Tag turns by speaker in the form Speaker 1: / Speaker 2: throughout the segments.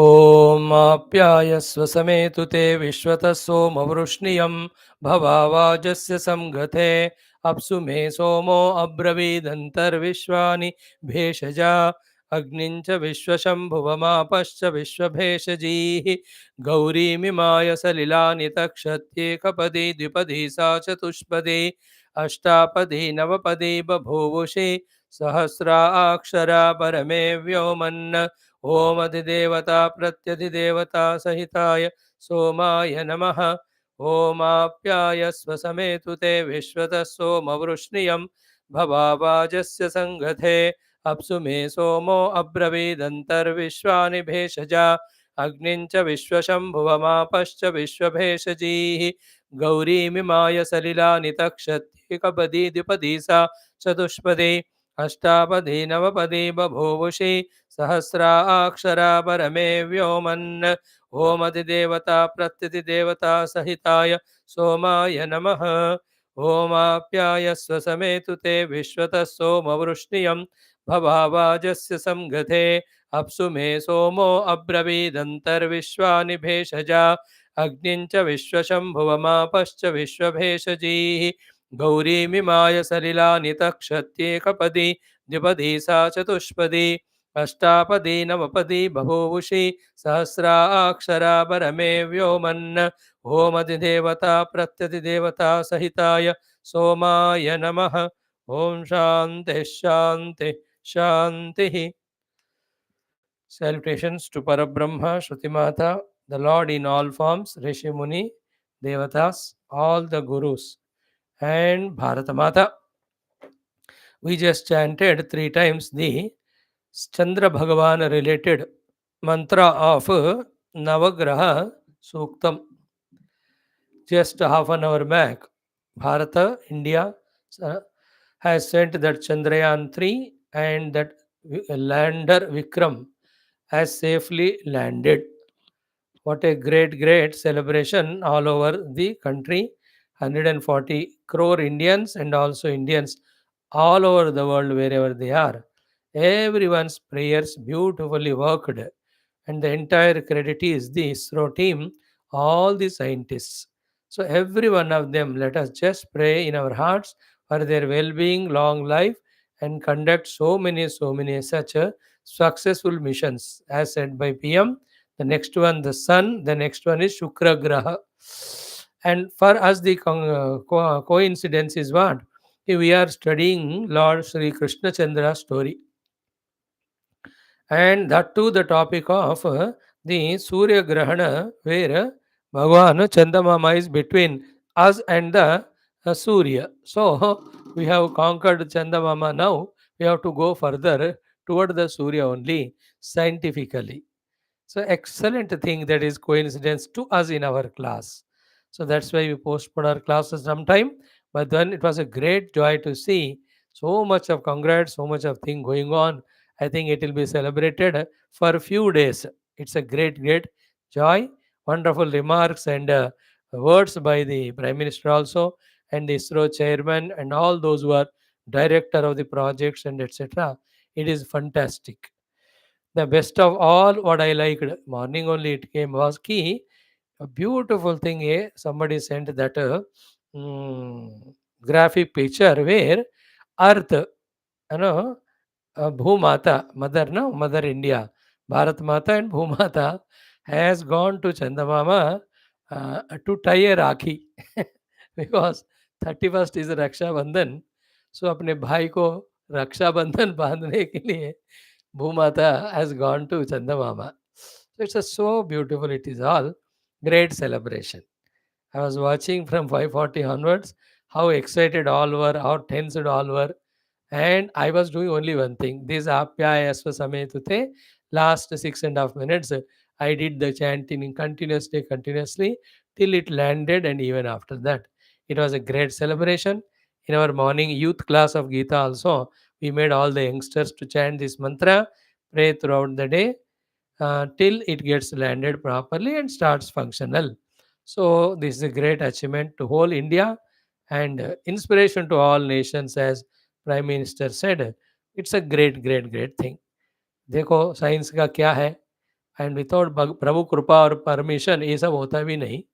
Speaker 1: ॐ आप्यायस्व समेतु ते विश्वतः सोमवृष्णियं भवावाजस्य संगते अप्सु मे सोमो अब्रवीदन्तर्विश्वानि भेषजा अग्निं च विश्वशम्भुवमापश्च विश्वभेषजीः गौरीमिमाय सलिलानि तक्षत्येकपदी द्विपदी सा चतुष्पदी अष्टापदी नवपदी बभूवुषि सहस्राक्षरा परमे व्योमन् ओम अधिदेवता प्रत्यधिदेवता सहिताय सोमाय नमः। ओमाप्यायस्व समेतु ते विश्वतः सोमवृष्णियं भवावाजस्य संगते अप्सु मे सोमो अब्रवीदन्तर्विश्वानि भेषजा अग्निं च विश्वशम्भुवमापश्च विश्वभेषजीः गौरीमिमाय सलिलानि तक्षत्येकपदी द्विपदी सा चतुष्पदी अष्टापदी नवपदी बभूवुषि सहस्राक्षरा परमे व्योमन् ओमधिदेवता प्रत्यधिदेवता सहिताय सोमाय नमः। ओमाप्यायस्व समेतु ते विश्वतः सोमवृष्णियं भवावाजस्य संगते अप्सु मे सोमो अब्रवीदन्तर्विश्वानि भेषजा अग्निं च विश्वशम्भुवमापश्च विश्वभेषजीः गौरीमिमाय सलिलानि तक्षत्येकपदी द्विपदी सा चतुष्पदी अष्टापदी नवपदी बभूवुषि सहस्राक्षरा परमे व्योमन् ओमधिदेवता प्रत्यधिदेवता सहिताय सोमाय नमः। ओम शांति शांति शांति। Salutations to Parabrahma, Shruti Mata, the Lord in all forms, Rishi Muni, Devatas, all the Gurus, and Bharata Mata. We just chanted 3 times the Chandra Bhagavan related mantra of Navagraha Suktam. Just half an hour back, Bharata, India, has sent that Chandrayaan 3 and that lander Vikram has safely landed. What a great, great celebration all over the country. 140 crore Indians and also Indians all over the world, wherever they are. Everyone's prayers beautifully worked, and the entire credit is the ISRO team, all the scientists. So, every one of them, let us just pray in our hearts for their well being, long life, and conduct so many such successful missions, as said by PM. The next one, the sun. The next one is Shukra Graha. And for us, the coincidence is what? We are studying Lord Sri Krishna Chandra's story, and that too the topic of the Surya Grahana, where Bhagavan Chandamama is between us and the Surya. So we have conquered Chandamama. Now we have to go further toward the Surya only scientifically. So excellent thing that is coincidence to us in our class. So that's why we postponed our classes sometime. But then it was a great joy to see so much of congrats, so much of thing going on. I think it will be celebrated for a few days. It's a great, great joy. Wonderful remarks and words by the Prime Minister also, and the ISRO chairman and all those who are director of the projects and etc. It is fantastic. The best of all, what I liked, morning only it came, was key. A beautiful thing, somebody sent that graphic picture where Earth, you know, Bhumata, Mother, no, Mother India, Bharat Mata and Bhumata has gone to Chandamama to tie a Rakhi because 31st is Raksha Bandhan. So अपने भाई को रक्षा बंधन बांधने के लिए Bhumata has gone to Chandamama. So it's so beautiful. It is all great celebration. I was watching from 5:40 onwards how excited all were, how tensed all were, and I was doing only one thing. This Apyayasva Sametute, last 6.5 minutes, I did the chanting continuously till it landed, and even after that. It was a great celebration. In our morning youth class of Gita also, we made all the youngsters to chant this mantra, pray throughout the day till it gets landed properly and starts functional. So this is a great achievement to whole India and inspiration to all nations, as Prime Minister said. It's a great, great, great thing. देखो science का क्या है, and without Prabhu Krupa or permission, ये सब होता भी नहीं.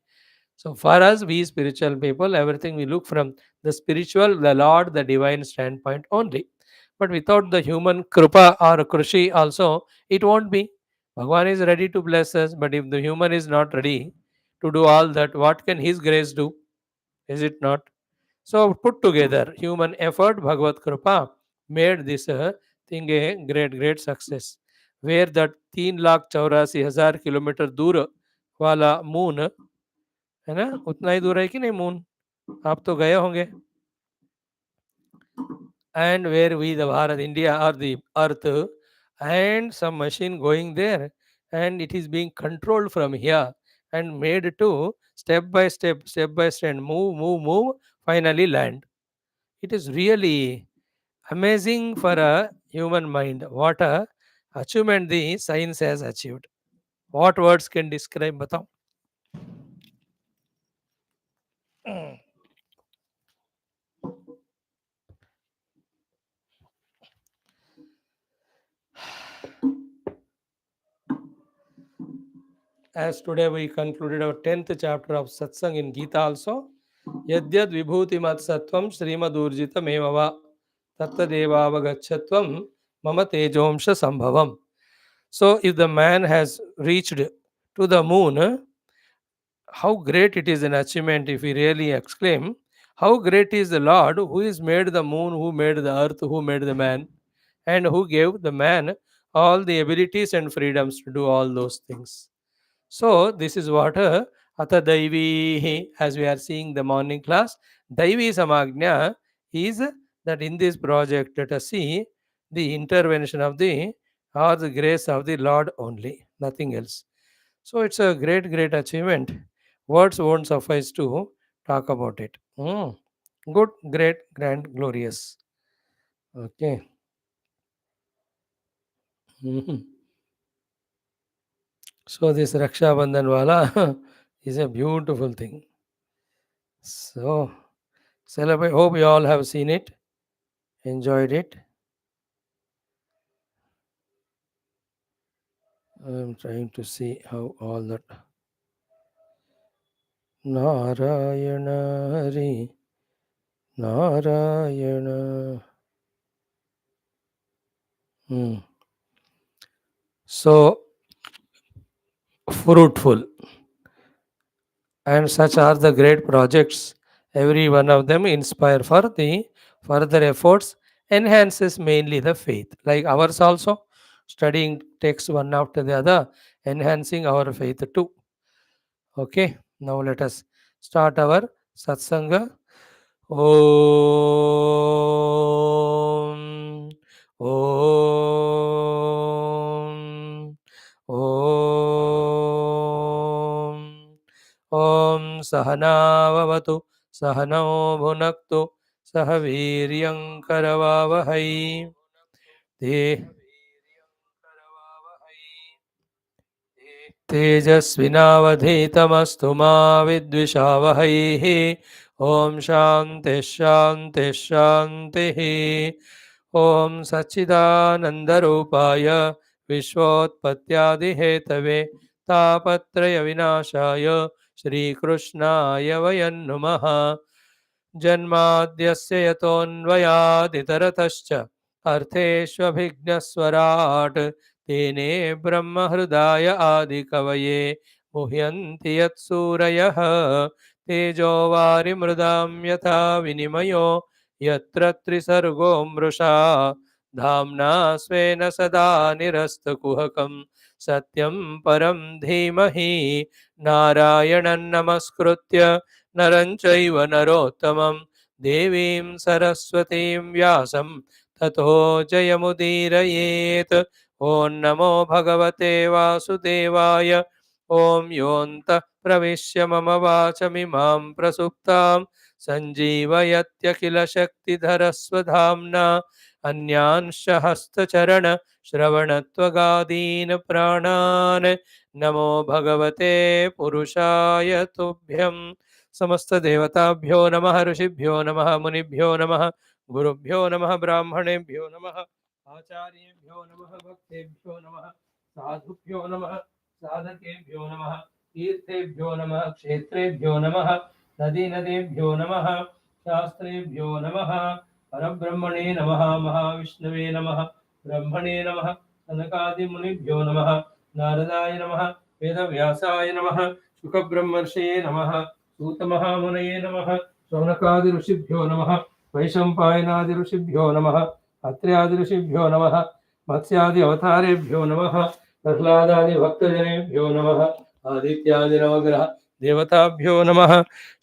Speaker 1: So for us, we spiritual people, everything we look from the spiritual, the Lord, the divine standpoint only. But without the human Krupa or Krishi also, it won't be. Bhagwan is ready to bless us, but if the human is not ready to do all that, what can His grace do? Is it not? So put together, human effort, Bhagavad Kripa made this thing a great success. Where that 3,84,000 kilometre दूर वाला moon है ना, उतना ही दूर है कि नहीं moon? आप तो गए होंगे. And where we, the Bharat, India, or the earth, and some machine going there, and it is being controlled from here and made to step by step, move, finally land. It is really amazing for a human mind. What a achievement the science has achieved. What words can describe? Batao. As today we concluded our 10th chapter of Satsang in Gita also. Yadyad vibhuti mat sattvam srimadurjita mevava tattadevavagachatvam mama tejomsha sambhavam. So if the man has reached to the moon, how great it is an achievement if we really exclaim, how great is the Lord who has made the moon, who made the earth, who made the man, and who gave the man all the abilities and freedoms to do all those things. So this is what Atha Daivi, as we are seeing the morning class, Daivi Samagnya is that in this project, let us see the intervention of the or the grace of the Lord only, nothing else. So it's a great achievement. Words won't suffice to talk about it. Good, great, grand, glorious. Okay. Mhm. So this Raksha Bandhan wala is a beautiful thing. So celebrate. Hope you all have seen it, enjoyed it. I'm trying to see how all that. Narayana Hari Narayana. So fruitful. And such are the great projects. Every one of them inspire for the further efforts, enhances mainly the faith. Like ours also, studying text one after the other, enhancing our faith too. Okay, now let us start our satsanga. Om Om Om Om Sahanavavatu Sahano Bhunaktu Sahaviryam Karavavahai Te तेजस्विनावधीतमस्तु मा विद्विषावहैः ॐ शान्तिः ॐ सच्चिदानन्दरूपाय विश्वोत्पत्त्यादिहेतवे तापत्रयविनाशाय श्रीकृष्णाय वयं नुमः जन्माद्यस्य यतोऽन्वयादितरतश्च अर्थेष्वभिघ्नस्वराट् तेने ब्रह्महृदाय आदिकवये मुह्यन्ति यत्सूरयः तेजो वारिमृदां यथा विनिमयो यत्र त्रिसर्गो मृषा धाम्ना स्वेन सदा निरस्तकुहकं सत्यं परं धीमहि नारायणं नमस्कृत्य नरं चैव नरोत्तमं देवीं सरस्वतीं व्यासं ततो जयमुदीरयेत् ॐ नमो भगवते वासुदेवाय ॐ योऽन्तः प्रविश्य मम वाचमिमां प्रसुप्तां सञ्जीवयत्यखिलशक्तिधरस्वधाम्ना अन्यांश्च हस्तचरणश्रवणत्वगादीन् प्राणान् नमो भगवते पुरुषाय तुभ्यं समस्त देवताभ्यो नमः ऋषिभ्यो नमः मुनिभ्यो नमः गुरुभ्यो नमः ब्राह्मणेभ्यो नमः आचार्येभ्यो नमः भक्तेभ्यो नमः साधुभ्यो नमः साधकेभ्यो नमः तीर्थेभ्यो नमः क्षेत्रेभ्यो नमः नदीनदेभ्यो नमः शास्त्रेभ्यो नमः परब्रह्मणे नमः महाविष्णवे नमः ब्रह्मणे नमः सनकादिमुनिभ्यो नमः नारदाय नमः वेदव्यासाय नमः शुकब्रह्मर्षये नमः सूतमहामुनये नमः शौनकादि ऋषिभ्यो नमः वैशम्पायनादि ऋषिभ्यो नमः अत्र्यादि ऋषिभ्यो नमः मत्स्यादि अवतारेभ्यो नमः प्रह्लादादि भक्तजनेभ्यो नमः आदित्यादि नवग्रह देवताभ्यो नमः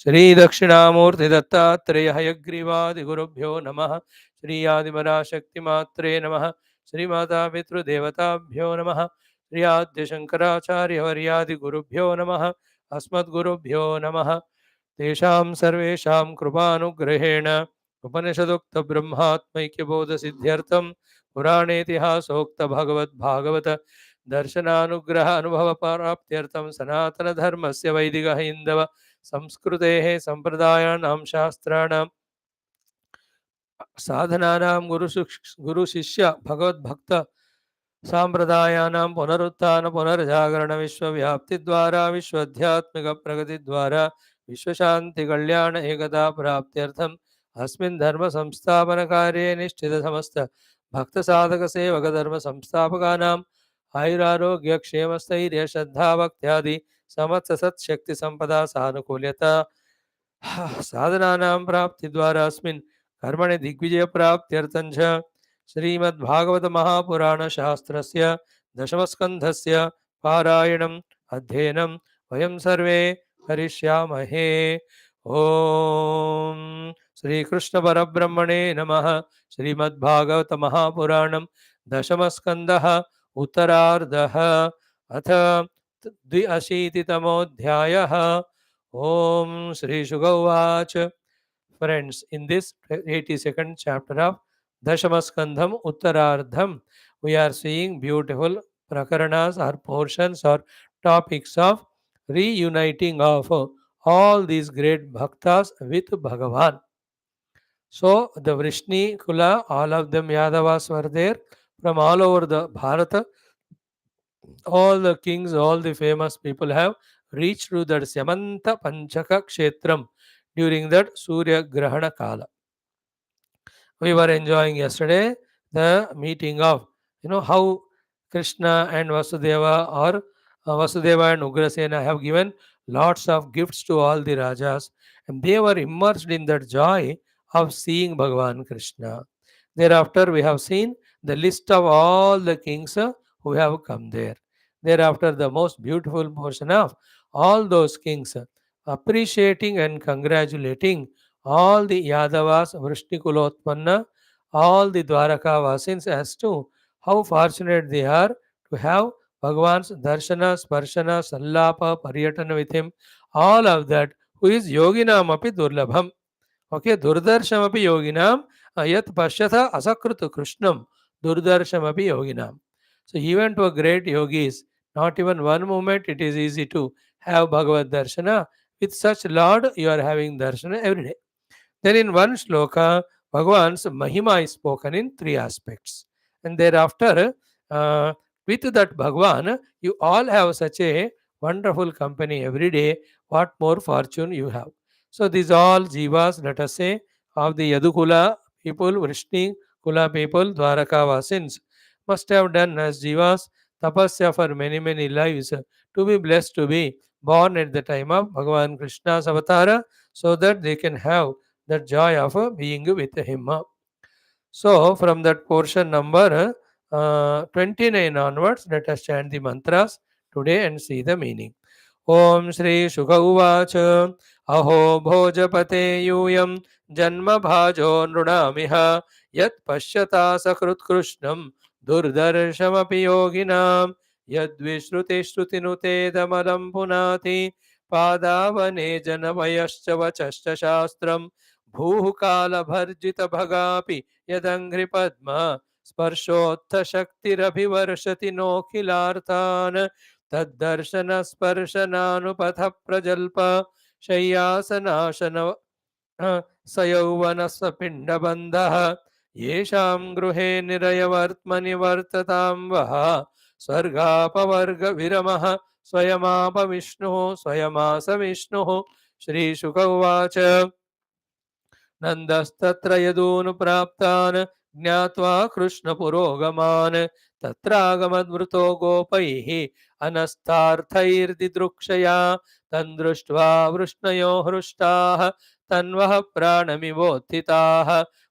Speaker 1: श्री दक्षिणामूर्ति दत्तात्रेय हयग्रीवादि गुरुभ्यो नमः श्री आदिपराशक्तिमात्रे नमः श्रीमाता पितृदेवताभ्यो नमः श्री आद्य शंकराचार्य वर्यादि गुरुभ्यो नमः अस्मद्गुरुभ्यो नमः तेषां सर्वेषां कृपानुग्रहेण उपनिषदुक्त ब्रह्मात्मैक्यबोधसिद्ध्यर्थं पुराणेतिहासोक्त भगवद्भागवत दर्शनानुग्रह अनुभव प्राप्त्यर्थं सनातनधर्मस्य वैदिक हिन्दव संस्कृतेः सम्प्रदायानां शास्त्राणां साधनानां गुरुशिष्य भगवद्भक्त सांप्रदायानां पुनरुत्थान पुनर्जागरण विश्वव्याप्ति द्वारा विश्वध्यात्मिक प्रगति द्वारा विश्वशांति कल्याण एकता प्राप्त्यर्थम अस्मिन् धर्म संस्थापन कार्ये निष्ठित समस्त भक्त साधक सेवक धर्म संस्थापकानां आयुरारोग्य क्षेम स्थैर्य श्रद्धा भक्त्यादि समस्त सत्शक्ति संपदा सानुकूल्यता साधनानां प्राप्ति द्वारा अस्मिन् कर्मणि दिग्विजय प्राप्त्यर्थं च श्रीमद्भागवत महापुराण शास्त्रस्य दशमस्कन्धस्य पारायणम् अध्ययनं वयं सर्वे करिष्यामहे। ओम श्रीकृष्ण परब्रह्मणे नमः। श्रीमद्भागवत महापुराणं दशमस्कन्धः उत्तरार्धः अथ 82तमोऽध्यायः। ओम श्री शुक उवाच। Friends, in this 82nd chapter of Dashamaskandham Uttarardham, we are seeing beautiful prakaranas or portions or topics of reuniting of all these great bhaktas with Bhagavan. So, the Vrishni Kula, all of them Yadavas were there from all over the Bharata. All the kings, all the famous people have reached to that Syamantha Panchaka Kshetram during that Surya Grahana Kala. We were enjoying yesterday the meeting of, how Krishna and Vasudeva or Vasudeva and Ugrasena have given lots of gifts to all the Rajas, and they were immersed in that joy of seeing Bhagavan Krishna. Thereafter, we have seen the list of all the kings who have come there. Thereafter, the most beautiful portion of all those kings appreciating and congratulating all the Yadavas, Vrishnikulotpanna, all the Dwaraka Vasins as to how fortunate they are to have Bhagavan's Darshana, Sparshana, Sallapa, Paryatana with him, all of that, who is Yoginam api Durlabham. Okay, Durdarsham api Yoginam, Yat Pashyatha Asakruta Krishnam, Durdarsham api Yoginam. So, even to a great yogis, not even one moment it is easy to have Bhagavad Darshana. With such Lord, you are having Darshana every day. Then in one shloka, Bhagavan's Mahima is spoken in three aspects. And thereafter, with that Bhagavan, you all have such a wonderful company every day. What more fortune you have. So these all jivas, let us say, of the Yadukula people, Vrishni Kula people, Dwaraka Vasins, must have done as jivas tapasya for many, many lives to be blessed to be born at the time of Bhagavan Krishna's avatara, so that they can have the joy of being with him. So, from that portion number 29 onwards, let us chant the mantras today and see the meaning. Om Shri Shuka Uvacha Aho Bhojapate Yuyam Janma Bhajo Nrunamiha Yat Pashyata Sakrut Krishnam Durdarshamapi Yoginam Yad Vishruti Shrutinute Damalam Punati Padavane Janavayascha Vachascha Shastram Bhuh Kala Bharjita Bhagapi Yadangri Padma Sparshottha Shaktirabhivarshati Nokhilarthan तद्दर्शन स्पर्शनानुपथ प्रजल्प शय्यासनाशन सयौवन पिंडबंधः येषां गृहे निरयवर्त्मनि वर्ततां वः स्वर्गापवर्गविरमः स्वयमापविष्णुः स्वयमास विष्णुः। श्रीशुक उवाच नन्दस्तत्र यदूनुप्राप्तान् ज्ञात्वा कृष्णपुरोगमान् तत्रागमद्मृतो गोपैः अनस्तार्थैर्दिदृक्षया तं दृष्ट्वा वृष्णयो हृष्टाः तन्वः प्राणमिवोत्थिताः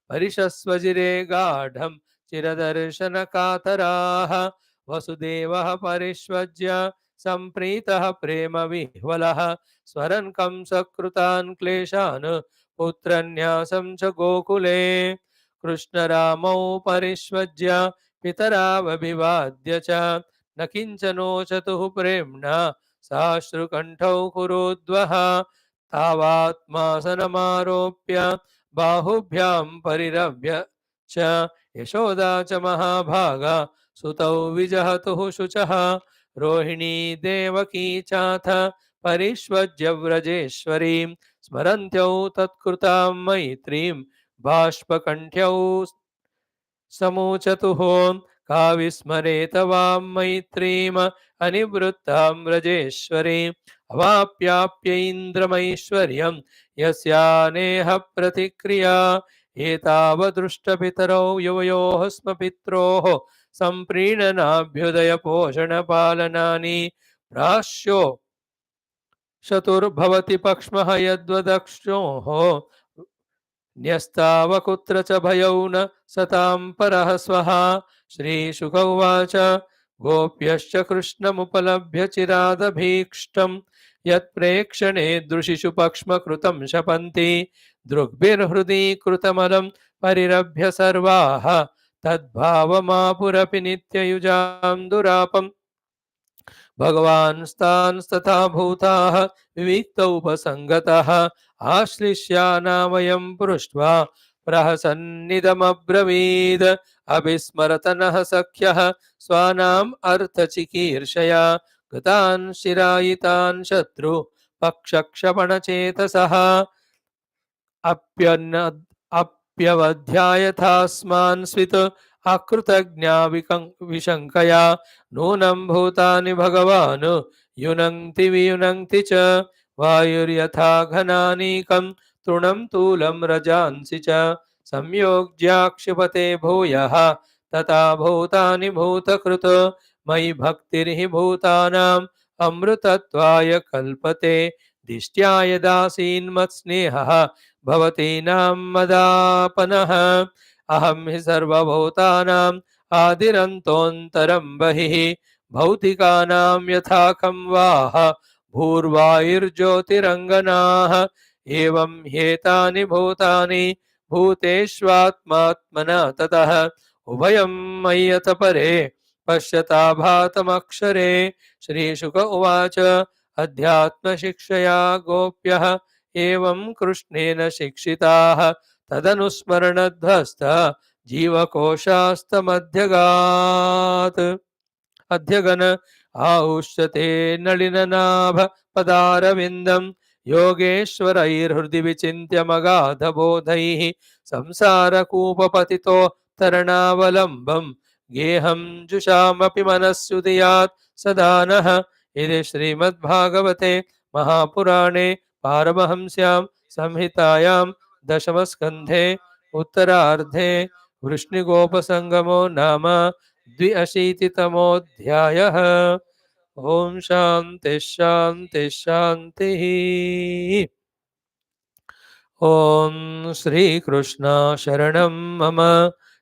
Speaker 1: परिशस्वजिरे गाढं चिरदर्शनकातराः वसुदेवः परिष्वज्य सम्प्रीतः प्रेमविह्वलः स्वरन् कंसकृतान् क्लेशान् पुत्रन्यासं च गोकुले कृष्णरामौ परिष्वज्य पितरावभिवाद्य च न किञ्चनोचतुः प्रेम्णा साश्रुकण्ठौ कुरुद्वः तावात्मासनमारोप्य बाहुभ्यां परिरभ्य च यशोदा च महाभागा सुतौ विजहतुः शुचः रोहिणी देवकी चाथ परिष्वज्य व्रजेश्वरीं स्मरन्त्यौ तत्कृतां मैत्रीं बाष्पकण्ठ्यौ समूचतुः का विस्मरेत वां मैत्रीम् अनिवृत्तां व्रजेश्वरीम् अवाप्याप्यैन्द्रमैश्वर्यं यस्यानेह प्रतिक्रिया एतावदृष्टपितरौ युवयोः स्म पित्रोः सम्प्रीणनाभ्युदयपोषणपालनानि प्राश्यो चतुर्भवति पक्ष्मः यद्वदक्ष्णोः न्यस्तावकुत्र च भयौ न सतां परः स्वः। श्रीशुक उवाच गोप्यश्च कृष्णमुपलभ्य चिरादभीक्ष्टं यत्प्रेक्षणे दृशिषु पक्ष्मकृतं शपन्ति दृग्भिर्हृदि कृतमलं परिरभ्य सर्वाः तद्भावमापुरपि नित्ययुजां दुरापम् भगवान्स्तांस्तथा भूताः विविक्तौपसङ्गतः आश्लिष्यानामयं पृष्ट्वा प्रहसन्निदमब्रवीद् अभिस्मरतनः सख्यः स्वानाम् अर्थचिकीर्षया गतान् शिरायितान् शत्रु पक्षक्षपणचेतसः अप्यवध्यायथास्मान् स्वित् अकृतज्ञा विशङ्कया नूनं भूतानि भगवान् युनक्ति वियुनक्ति च वायुर्यथा घनानीकं तृणं तूलं रजांसि च संयोज्याक्षिपते भूयः तथा भूतानि भूतकृत मयि भक्तिर्हि भूतानाम् अमृतत्वाय कल्पते दिष्ट्याय दासीन्मत्स्नेहः भवतीनां मदापनः अहं हि सर्वभूतानाम् आदिरन्तोऽन्तरं बहिः भौतिकानां यथाखं वाह भूर्वायुर्ज्योतिरङ्गनाः एवं ह्येतानि भूतानि भूतेष्वात्मात्मना ततः उभयं मय्यत परे पश्यताभातमक्षरे। श्रीशुक उवाच अध्यात्मशिक्षया गोप्यः एवं कृष्णेन शिक्षिताः तदनुस्मरणध्वस्त जीवकोशास्तमध्यगात् अध्यगन आहुष्यते नलिननाभ पदारविन्दं योगेश्वरैर्हृदि विचिन्त्य मगाधबोधैः संसारकूपपतितो तरणावलम्बं गेहं जुषामपि मनस्सुधियात् सदा नः। इति श्रीमद्भागवते महापुराणे पारमहंस्यां संहितायां दशमस्कन्धे उत्तरार्धे वृष्णिगोपसंगमो नाम 82तमोऽध्यायः। ओम शांति शांति शांतिः। ओम श्री कृष्ण शरणं मम,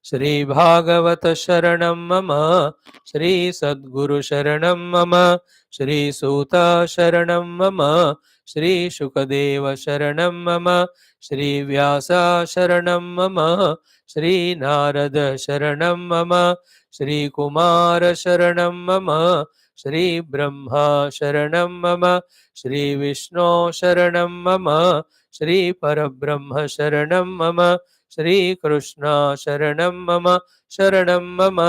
Speaker 1: श्री भागवत शरणं मम, श्री सद्गुरु शरणं मम, श्री सूत शरणं मम, श्री शुकदेव शरणं मम, श्री व्यास शरणं मम, श्री नारद शरणं मम, श्री कुमार शरणं मम, श्री ब्रह्मा शरणं मम, श्री विष्णु शरणं मम, श्री परब्रह्म शरणं मम, श्री कृष्ण शरणं मम, शरणं मम,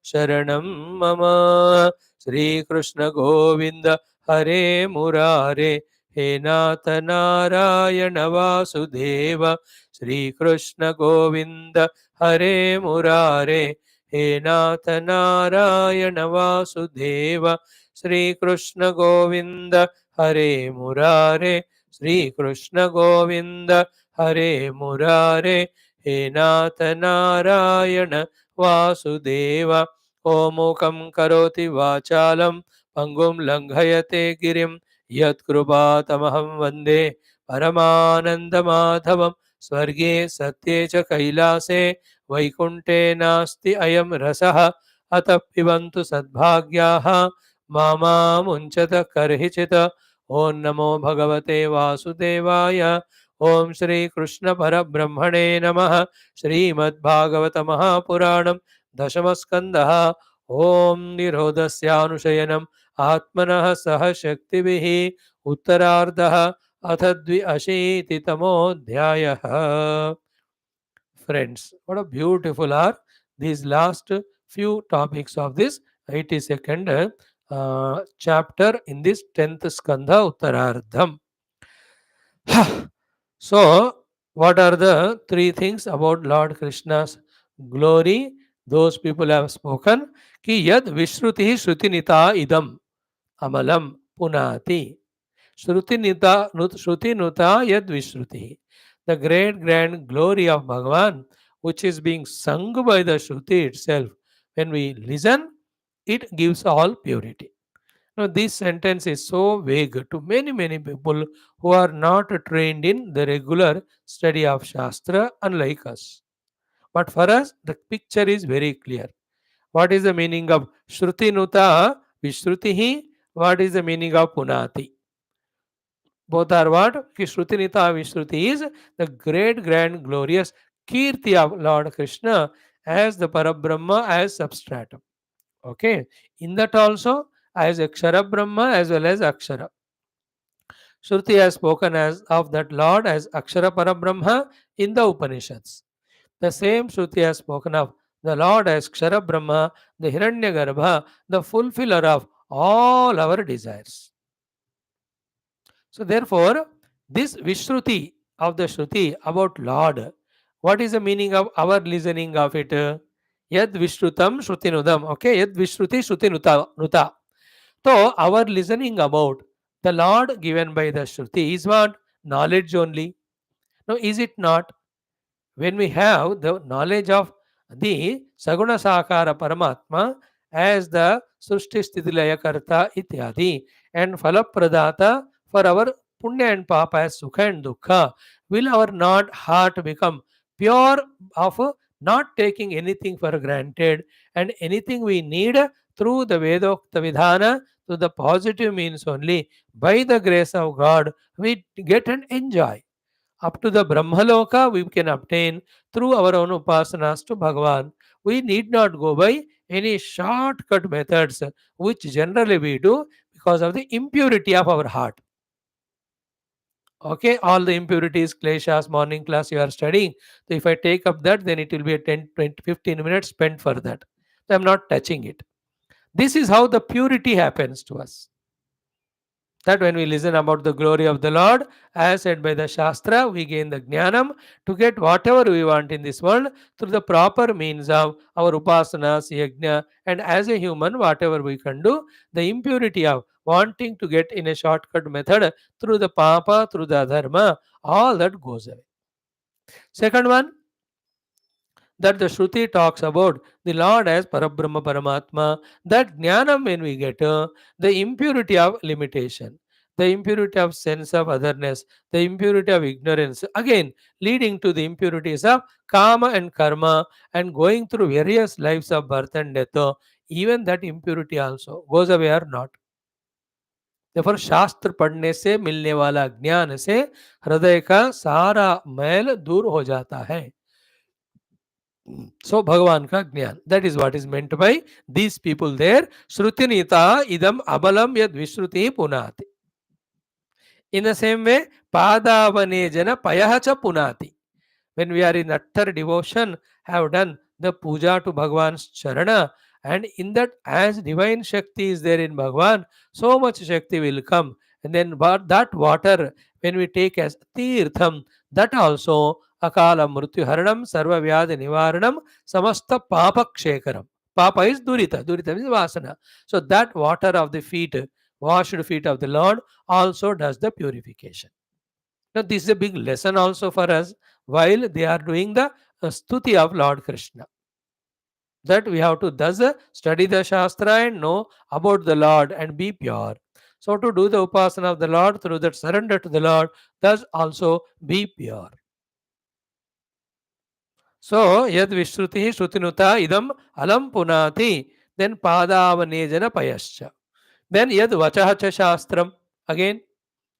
Speaker 1: शरणं मम। श्री कृष्ण गोविंद हरे मुरारे, हे नाथ नारायण वासुदेव। श्री कृष्ण गोविंद हरे मुरारे, हे नाथ नारायण वासुदेव श्री कृष्ण गोविंद हरे मुरारे श्री कृष्ण गोविंद हरे मुरारे हे नाथ नारायण वासुदेव ओमुखं करोति वाचालं पंगुं लंघयते गिरिं यत्कृपातमहं वन्दे परमानन्दमाधवं स्वर्गे सत्ये च कैलासे वैकुण्ठे नास्ति अयं रसः अतः पिबन्तु सद्भाग्याः मामा मुञ्चत कर्हिचित् ॐ नमो भगवते वासुदेवाय ओम श्री कृष्ण परब्रह्मणे नमः श्रीमद्भागवत महापुराणं दशम स्कंदः ओम निरोधस्यानुशयनम् आत्मनः सह शक्तिभिः उत्तरार्धः अथ द्व्यशीतितमोऽध्यायः. Friends, what a beautiful are these last few topics of this 82nd chapter in this 10th skandha uttarardham. So, what are the three things about Lord Krishna's glory? Those people have spoken. Ki yad vishruti shrutinita idam amalam punati. Shruti nuta yad vishruti. The great grand glory of Bhagavan, which is being sung by the Shruti itself. When we listen, it gives all purity. Now, this sentence is so vague to many people who are not trained in the regular study of Shastra, unlike us. But for us, the picture is very clear. What is the meaning of Shruti Nuta Vishrutihi? What is the meaning of Punati? Both are what? Ki Shruti Nita Vishruti is the great, grand, glorious Kirti of Lord Krishna as the Parabrahma as substratum. Okay. In that also, as Akshara Brahma as well as Akshara. Shruti has spoken as of that Lord as Akshara Parabrahma in the Upanishads. The same Shruti has spoken of the Lord as Kshara Brahma, the Hiranyagarbha, the fulfiller of all our desires. So therefore, this Vishruti of the Shruti about Lord, what is the meaning of our listening of it? Yad Vishrutam Shrutinudam. Okay, Yad Vishruti Shruti Nuta. So our listening about the Lord given by the Shruti is what? Knowledge only. No, is it not? When we have the knowledge of the Saguna Sakara Paramatma as the Srushti Sthiti Karta ityadi and Falapradata for our Punya and Papa as Sukha and Dukha, will our not heart become pure of not taking anything for granted and anything we need through the Vedokta Vidhana to the positive means only by the grace of God we get and enjoy. Up to the Brahmaloka we can obtain through our own upasanas to Bhagavan. We need not go by any shortcut methods which generally we do because of the impurity of our heart. Okay, all the impurities, kleshas, morning class you are studying. So if I take up that, then it will be a 10, 20, 15 minutes spent for that. So I'm not touching it. This is how the purity happens to us. That when we listen about the glory of the Lord, as said by the Shastra, we gain the Jnanam to get whatever we want in this world through the proper means of our upasanas, yajna, and as a human, whatever we can do, the impurity of wanting to get in a shortcut method through the papa, through the dharma, all that goes away. Second one, that the Shruti talks about the Lord as Parabrahma Paramatma, that Jnanam when we get the impurity of limitation, the impurity of sense of otherness, the impurity of ignorance, again leading to the impurities of karma and karma and going through various lives of birth and death, even that impurity also goes away or not. Therefore, शास्त्र पढ़ने से मिलने वाला ज्ञान से हृदय का सारा मैल दूर हो जाता है. So Bhagavan ka Jnana. That is what is meant by these people there. Shrutinita idam abalam yad vishruti punati. In the same way, padavane jana payahacha punati. When we are in utter devotion, have done the puja to Bhagavan's charana, and in that as divine Shakti is there in Bhagavan, so much Shakti will come. And then that water, when we take as TERTHAM, that also akala mrityu haranam sarva vyadhi nivaranam samasta papa ksekaram. Papa is durita. Durita is vasana. So that water of the feet, washed feet of the Lord, also does the purification. Now this is a big lesson also for us while they are doing the stuti of Lord Krishna. That we have to thus study the Shastra and know about the Lord and be pure. So to do the upasana of the Lord through that surrender to the Lord, thus also be pure. So yad vishruti shrutinuta idam alam punati, then padavanejana payascha. Then yad vachaha shastram, again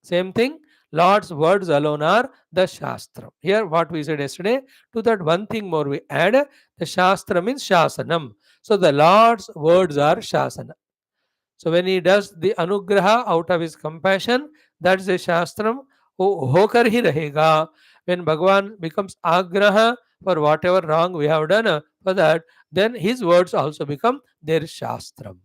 Speaker 1: same thing. Lord's words alone are the Shastra. Here, what we said yesterday, to that one thing more we add, the Shastra means Shasanam. So the Lord's words are Shasana. So when he does the Anugraha out of his compassion, that's the Shastram. Hokar hi rahega. When Bhagavan becomes Agraha for whatever wrong we have done, for that, then his words also become their Shastram.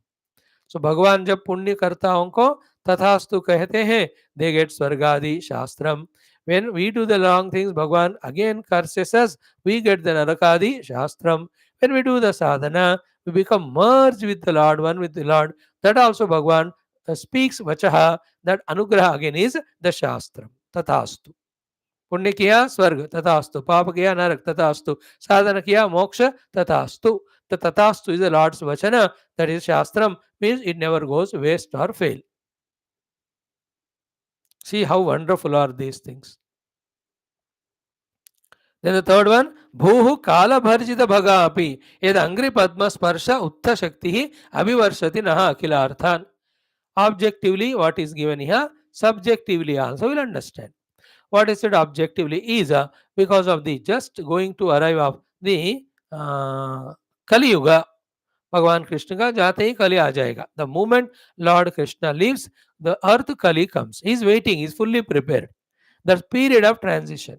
Speaker 1: सो भगवान जब पुण्य करताओं को तथास्तु कहते हैं, they get स्वर्गादि शास्त्रम. When we do the wrong things, Bhagavan again curses us, we get the narakadi shastram. When we do the sadhana, we become merged with the Lord, one with the Lord. That also Bhagavan speaks vachaha, that anugraha again is the shastram. Tathastu. पुण्य किया स्वर्ग तथास्तु, पाप किया नरक तथास्तु, साधन किया मोक्ष तथास्तु. The tathastu is the Lord's vachana, that is Shastram, means it never goes waste or fail. See how wonderful are these things. Then the third one, Bhuhu Kala Bharjita Bhaga Api, Yad Angri Padma Sparsha Utta Shakti Abhivarshati Naha Akila Arthan. Objectively, what is given here, subjectively also will understand. What is it objectively is because of the just going to arrive of the Kali Yuga. भगवान कृष्ण का जाते ही कली आ जाएगा. The moment Lord Krishna leaves the earth Kali comes. He is waiting, is fully prepared. The period of transition.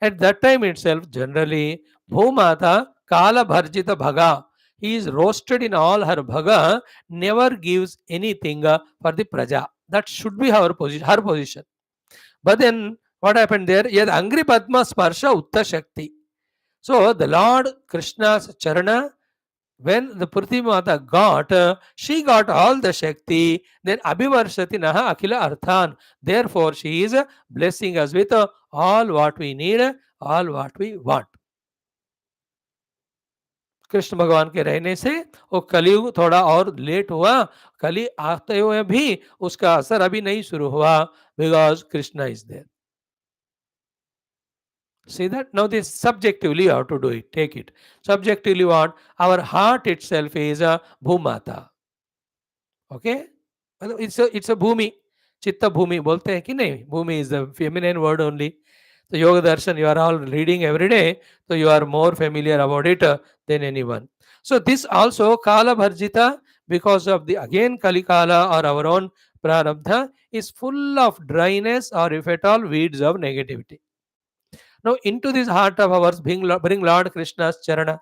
Speaker 1: At that time itself generally भूमाता काल भर्जित भगा, he is roasted in all her bhaga, never gives anything for the praja. That should be her position. But then what happened there? Yad angri padma sparsha utta shakti. So the Lord Krishna's charana, when the Prithvi Mata got, she got all the Shakti, then Abhivarshati Naha Akila Arthan. Therefore, she is blessing us with all what we need, all what we want. Krishna भगवान के रहने से वो कलयुग थोड़ा और late हुआ, कली आते हुए भी उसका असर अभी नहीं शुरू हुआ, because Krishna is there. See that? Now this subjectively you have to do it. Take it. Subjectively what? Our heart itself is a bhumata. Okay? It's a bhumi. Chitta bhumi बोलते हैं कि नहीं? Bhumi is the feminine word only. So Yoga Darshan you are all reading every day, so you are more familiar about it than anyone. So this also Kala Bharjita, because of the again Kali Kala or our own Prarabdha, is full of dryness or if at all weeds of negativity. Now into this heart of ours bring Lord Krishna's charana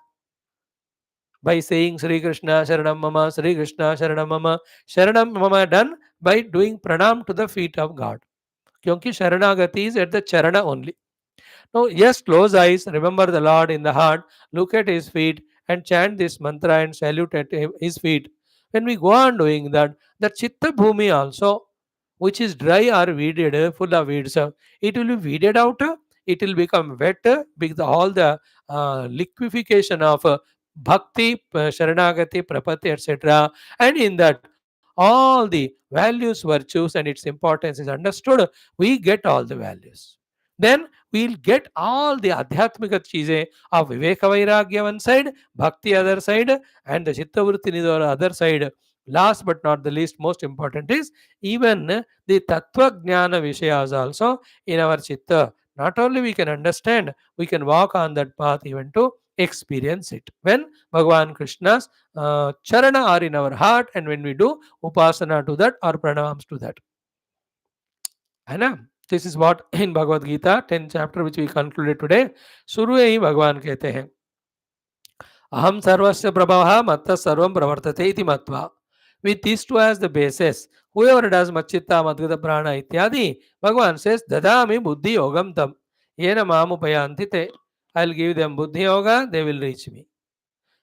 Speaker 1: by saying Sri Krishna Sharanam Mama, Sri Krishna Sharanam Mama. Sharanam Mama done by doing pranam to the feet of God. Kyunki Sharanagati is at the charana only. Now, yes, close eyes, remember the Lord in the heart, look at his feet and chant this mantra and salute at his feet. When we go on doing that, the Chitta Bhumi also, which is dry or weeded, full of weeds, it will be weeded out, it will become wet because all the liquefaction of bhakti, sharanagati, prapatti, etc. And in that, all the values, virtues, and its importance is understood, we get all the values. Then we'll get all the adhyatmika cheeze of Viveka Vairagya one side, Bhakti other side, and the Chitta Vritti Nidhara other side. Last but not the least, most important is even the Tattva Jnana Vishayas also in our Chitta. Not only we can understand, we can walk on that path even to experience it. When Bhagavan Krishna's charana are in our heart and when we do upasana to that or pranams to that. This is what in Bhagavad Gita 10th chapter which we concluded today. Surya hi Bhagavan कहते हैं Aham sarvasya prabhava matta sarvam pravartate iti matva. With these two as the basis, whoever does machitta madgata prana ityadi, Bhagavan says dadami buddhi yogam tam. Yena mamupayanti te. I'll give them buddhi yoga, they will reach me.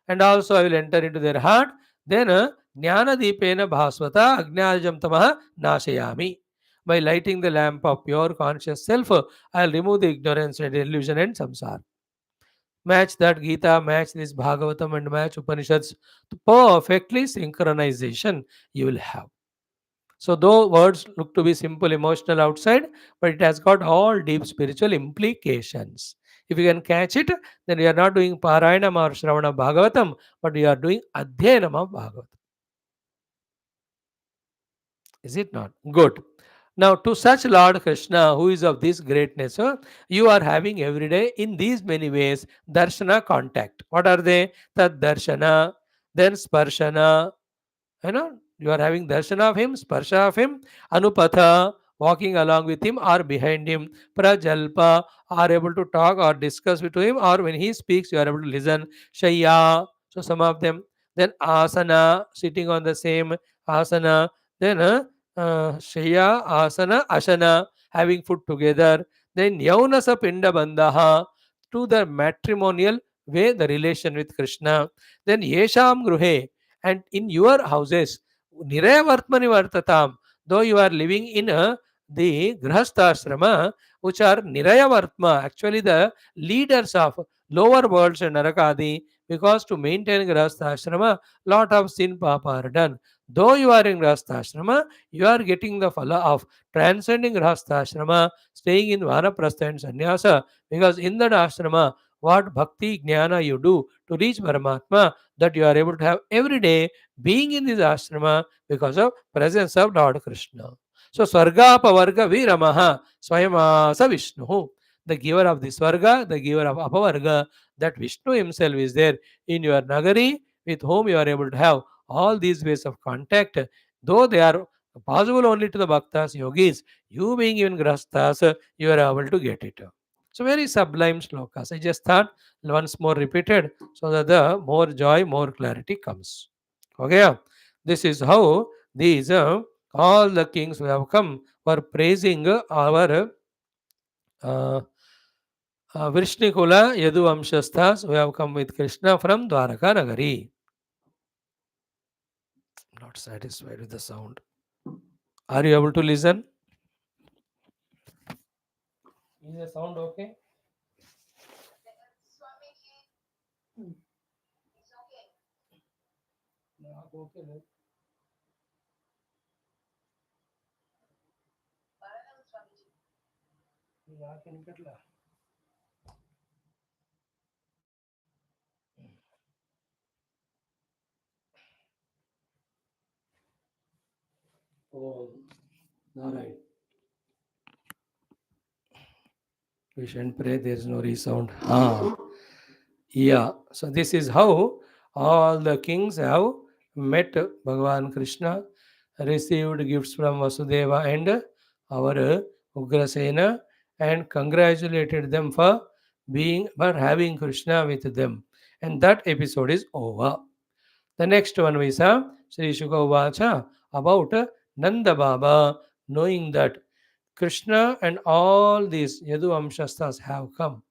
Speaker 1: And also I will enter into their heart. Then jnana deepena bhasvata ajnajam tamaha nashayami. By lighting the lamp of pure conscious self, I'll remove the ignorance and illusion and samsara. Match that Gita, match this Bhagavatam and match Upanishads. Perfectly synchronization you will have. So though words look to be simple, emotional outside, but it has got all deep spiritual implications. If you can catch it, then you are not doing Parayanam or Shravana Bhagavatam, but you are doing Adhyanam of Bhagavatam. Is it not? Good. Now, to such Lord Krishna, who is of this greatness, you are having every day in these many ways darshana contact. What are they? Tad darshana, then sparshana, you are having darshan of him, sparsha of him, anupatha, walking along with him or behind him, prajalpa, are able to talk or discuss with him, or when he speaks you are able to listen, shaya, so some of them, then asana, sitting on the same asana, then shaya, asana, ashana, having food together, then yaunasa pinda bandaha, to the matrimonial way, the relation with Krishna, then yesham gruhe, and in your houses, niraya vartmani vartatam, though you are living in the grahasthashrama, which are niraya vartma, actually the leaders of lower worlds and narakadi, because to maintain grahasthashrama, lot of sin papa are done. Though you are in grahasthashrama, you are getting the phala of transcending grahasthashrama, staying in vanaprastha and sannyasa, because in that ashrama, what bhakti jnana you do to reach Paramatma, that you are able to have every day being in this ashrama because of presence of Lord Krishna. So Swarga Pavarga Viramaha Swayamasa Vishnu. The giver of the Swarga, the giver of Apavarga, that Vishnu himself is there in your Nagari, with whom you are able to have all these ways of contact, though they are possible only to the Bhaktas, Yogis, you being even Grasthas, you are able to get it. So very sublime slokas. I just thought once more repeated so that the more joy, more clarity comes. Okay, this is how these all the kings who have come were praising our Vrishnikula Yadu Amshasthas who have come with Krishna from Dwaraka Nagari. Not satisfied with the sound. Are you able to listen? Is the sound okay? Okay. Oh, all right. We shouldn't pray, there is no resound. Yeah. So this is how all the kings have met Bhagavan Krishna, received gifts from Vasudeva and our Ugrasena, and congratulated them for having Krishna with them. And that episode is over. The next one we saw Sri Shukavacha about Nanda Baba, knowing that Krishna and all these Yadu Amshastas have come.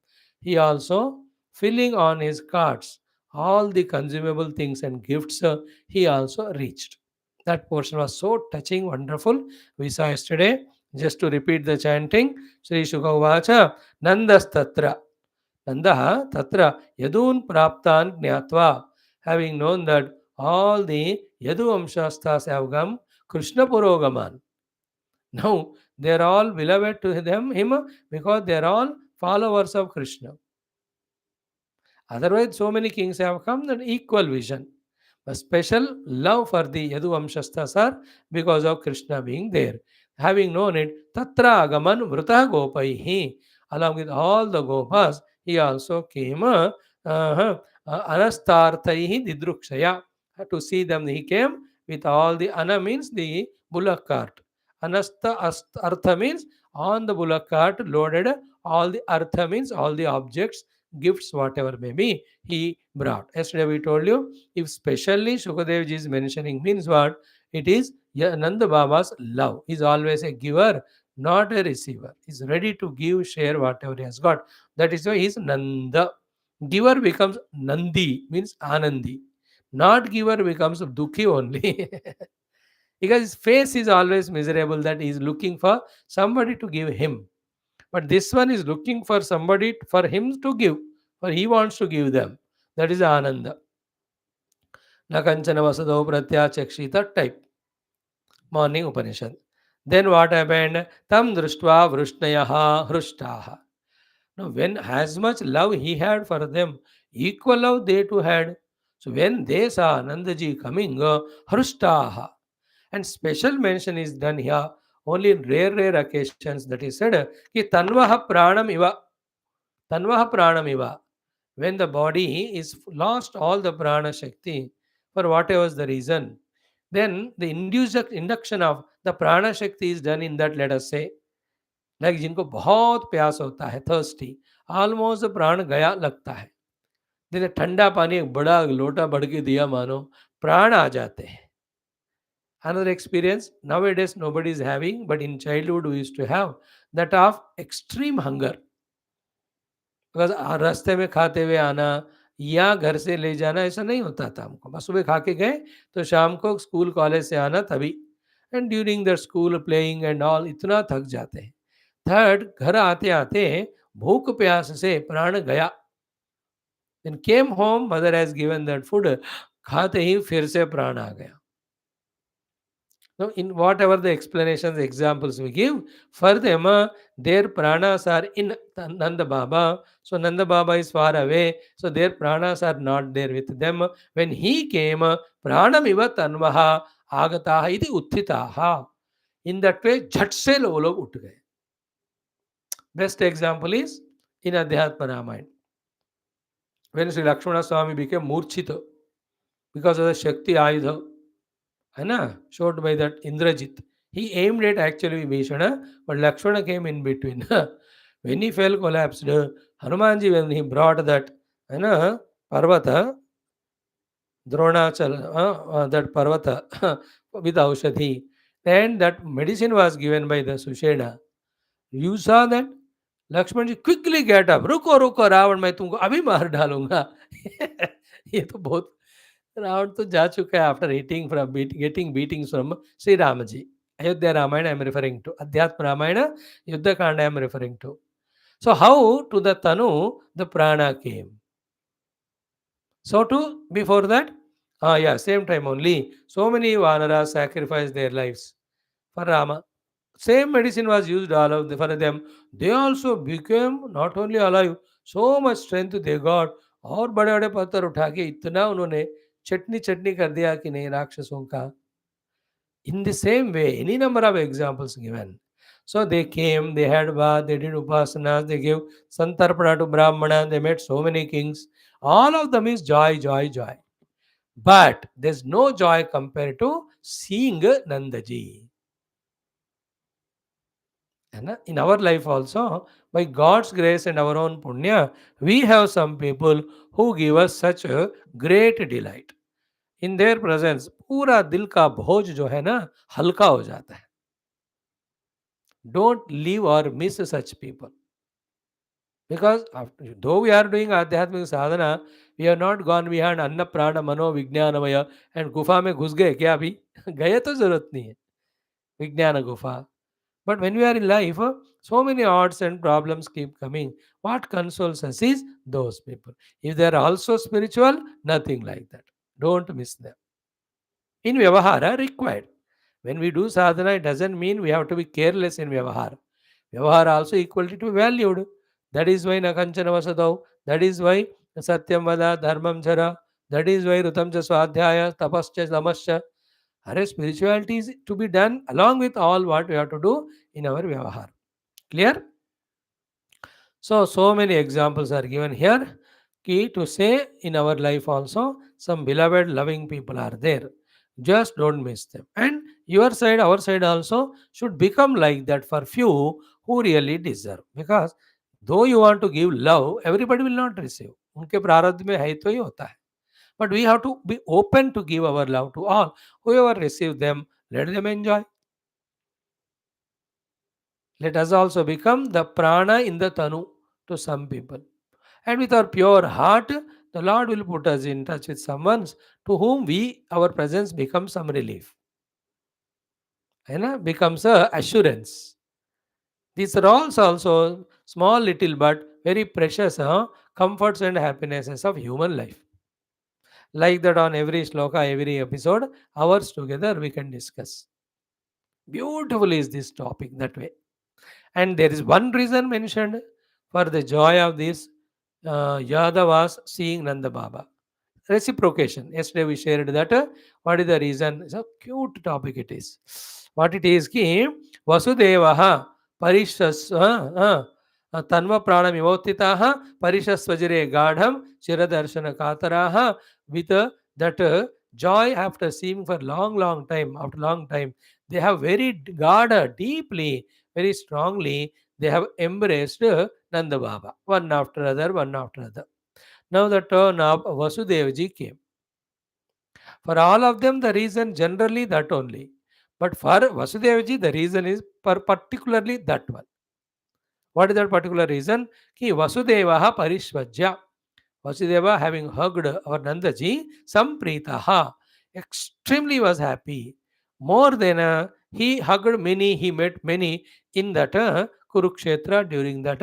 Speaker 1: He also filling on his carts all the consumable things and gifts he also reached. That portion was so touching, wonderful. We saw yesterday. Just to repeat the chanting, Sri Shukavacha Nandas Tatra. Nanda Tatra Yadun Praptan Jnatva. Having known that all the Yadu Amshastas have come, Krishna Purogaman. Now they are all beloved to him because they are all followers of Krishna. Otherwise, so many kings have come, that equal vision. A special love for the Yadu Amshastas are because of Krishna being there. Having known it, Tatra Agaman Vrita Gopaihi, along with all the Gopas, he also came Anastarthaihi Didrukshaya. To see them, he came with all the Ana means the bullock cart. Artha means on the bullock cart loaded, all the Artha means all the objects, gifts, whatever may be, he brought. Yesterday we told you, if specially Shukadev ji is mentioning, means what? It is Nanda Baba's love. He is always a giver. not a receiver. He's ready to give, share whatever he has got. That is why he's Nanda. Giver becomes Nandi, means Anandi. Not giver becomes Dukhi only. Because his face is always miserable, that he is looking for somebody to give him. But this one is looking for somebody for him to give, for he wants to give them. That is Ananda. Nakanchana Vasado Pratyachakshita type. Morning Upanishad. Then what happened? Tam Društva Vrushnaya Hrushtaha. Now, when as much love he had for them, equal love they too had. So, when they saw Nandaji coming, Hrushtaha. And special mention is done here only in rare occasions, that is said, Ki Tanvaha Pranam Iva. Tanvaha Pranam Iva. When the body is lost all the prana shakti for whatever is the reason, then the induction of the prana shakti is done in that, let us say, like जिनको बहुत प्यास होता है, thirsty, almost प्राण गया लगता है, जैसे ठंडा पानी एक बड़ा लोटा भर के दिया मानो, प्राण आ जाते हैं. Another experience nowadays nobody is having, but in childhood we used to have, that of extreme hunger. बस रास्ते में खाते हुए आना या घर से ले जाना ऐसा नहीं होता था हमको, बस सुबह खा के गए तो शाम को स्कूल कॉलेज से आना तभी. And during the school playing and all इतना थक जाते हैं. थर्ड, घर आते आते भूख प्यास से प्राण गया. Then came home, mother has given that food, खाते ही फिर से प्राण आ गया. Now, in whatever the explanations, examples we give, for them, their pranas are in Nanda Baba. So, Nanda Baba is far away. So, their pranas are not there with them. When he came, pranamiva tanvaha agataha iti uttitaha. In that way, झट से वो लोग उठ गए. Best example is in Adhyatma Ramayana. When Sri Lakshmana Swami became Murchita because of the Shakti Ayudha, showed by that Indrajit. He aimed at actually Bhishana, but Lakshmana came in between. When he fell collapsed, Hanumanji, when he brought that Parvata, Dronachal, that Parvata with Aushadhi, and that medicine was given by the Sushena. You saw that? Lakshman ji quickly get up, रुको रुको रावण, मैं तुमको अभी मार डालूंगा. ये तो बहुत, रावण तो जा चुका है after eating from getting beatings from Shri Ram ji. Ayodhya Ramayan I am referring to, Adhyatma Ramayan Yuddha Kanda I am referring to. So how to the तनु द प्राणा came. So too before that, same time only, so many vanaras sacrificed their lives for Rama. Same medicine was used all of for them. They also became not only alive, so much strength they got. और बड़े बड़े पत्थर उठा के इतना उन्होंने चटनी चटनी कर दिया कि नहीं राक्षसों का. In the same way, any number of examples given. So they came, they had bath, they did upasanas, they gave santarpana to brahmana, they met so many kings. All of them is joy, joy, joy. But there's no joy compared to seeing Nandaji. In our life also, by God's grace and our own punya, we have some people who give us such a great delight. In their presence पूरा दिल का बोझ जो है ना हल्का हो जाता है. Don't leave or miss such people. Because though we are doing आध्यात्मिक साधना, we have not gone beyond अन्न प्राण मनो विज्ञानमय and गुफा में घुस गए क्या अभी? गए तो जरूरत नहीं है विज्ञान गुफा. But when we are in life, so many odds and problems keep coming. What consoles us is those people. If they are also spiritual, nothing like that. Don't miss them. In Vyavahara, required. When we do sadhana, it doesn't mean we have to be careless in Vyavahara. Vyavahara also equally to be valued. That is why Nakanchana Vasadau. That is why Satyam Vada, Dharmam Jara. That is why Rutam Cha Swadhyaya, Tapascha, Samascha. Our spirituality is to be done along with all what we have to do in our Vyavahar. Clear? So many examples are given here. Key to say in our life also, some beloved, loving people are there. Just don't miss them. And your side, our side also should become like that for few who really deserve. Because though you want to give love, everybody will not receive. उनके प्रारब्ध में है तो ही होता है. But we have to be open to give our love to all. Whoever receive them, let them enjoy. Let us also become the prana in the tanu to some people. And with our pure heart, the Lord will put us in touch with someone to whom our presence becomes some relief. Becomes a assurance. These are also small little but very precious comforts and happinesses of human life. Like that on every sloka, every episode, hours together we can discuss. Beautiful is this topic that way. And there is one reason mentioned for the joy of this Yadavas seeing Nanda Baba. Reciprocation. Yesterday we shared that. What is the reason? It's a cute topic it is. What it is ki Vasudevaha Parishas Tanva Pranamivotitaha Parishasvajire Gadham Chiradarshana Kataraha with that joy after seeing for long time, after long time, they have very guarded deeply, very strongly, they have embraced Nanda Baba, one after other, one after other. Now the turn of Vasudevji came. For all of them, the reason generally that only. But for Vasudevji, the reason is particularly that one. What is that particular reason? Ki Vasudevaha Parishvajya. Vasudeva having hugged our Nandaji, Sampritaha, extremely was happy. More than he hugged many, he met many in that Kurukshetra during that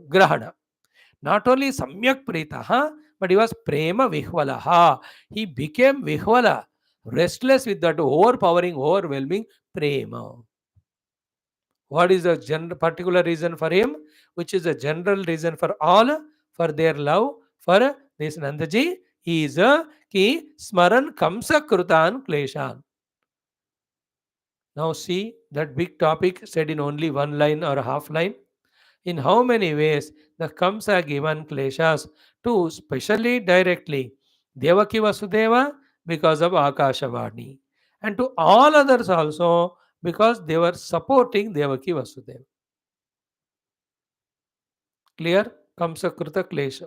Speaker 1: Grahana. Not only Samyak Pritaha, but he was Prema Vihvalaha. He became Vihvala, restless with that overpowering, overwhelming Prema. What is the particular reason for him? Which is a general reason for all, for their love for this Nandaji, is ki Smaran Kamsa Krutan Kleshan. Now see that big topic said in only one line or a half line. In how many ways the Kamsa given Kleshas to specially directly Devaki Vasudeva because of Akashavani, and to all others also because they were supporting Devaki Vasudeva. Clear कंसकृत क्लेश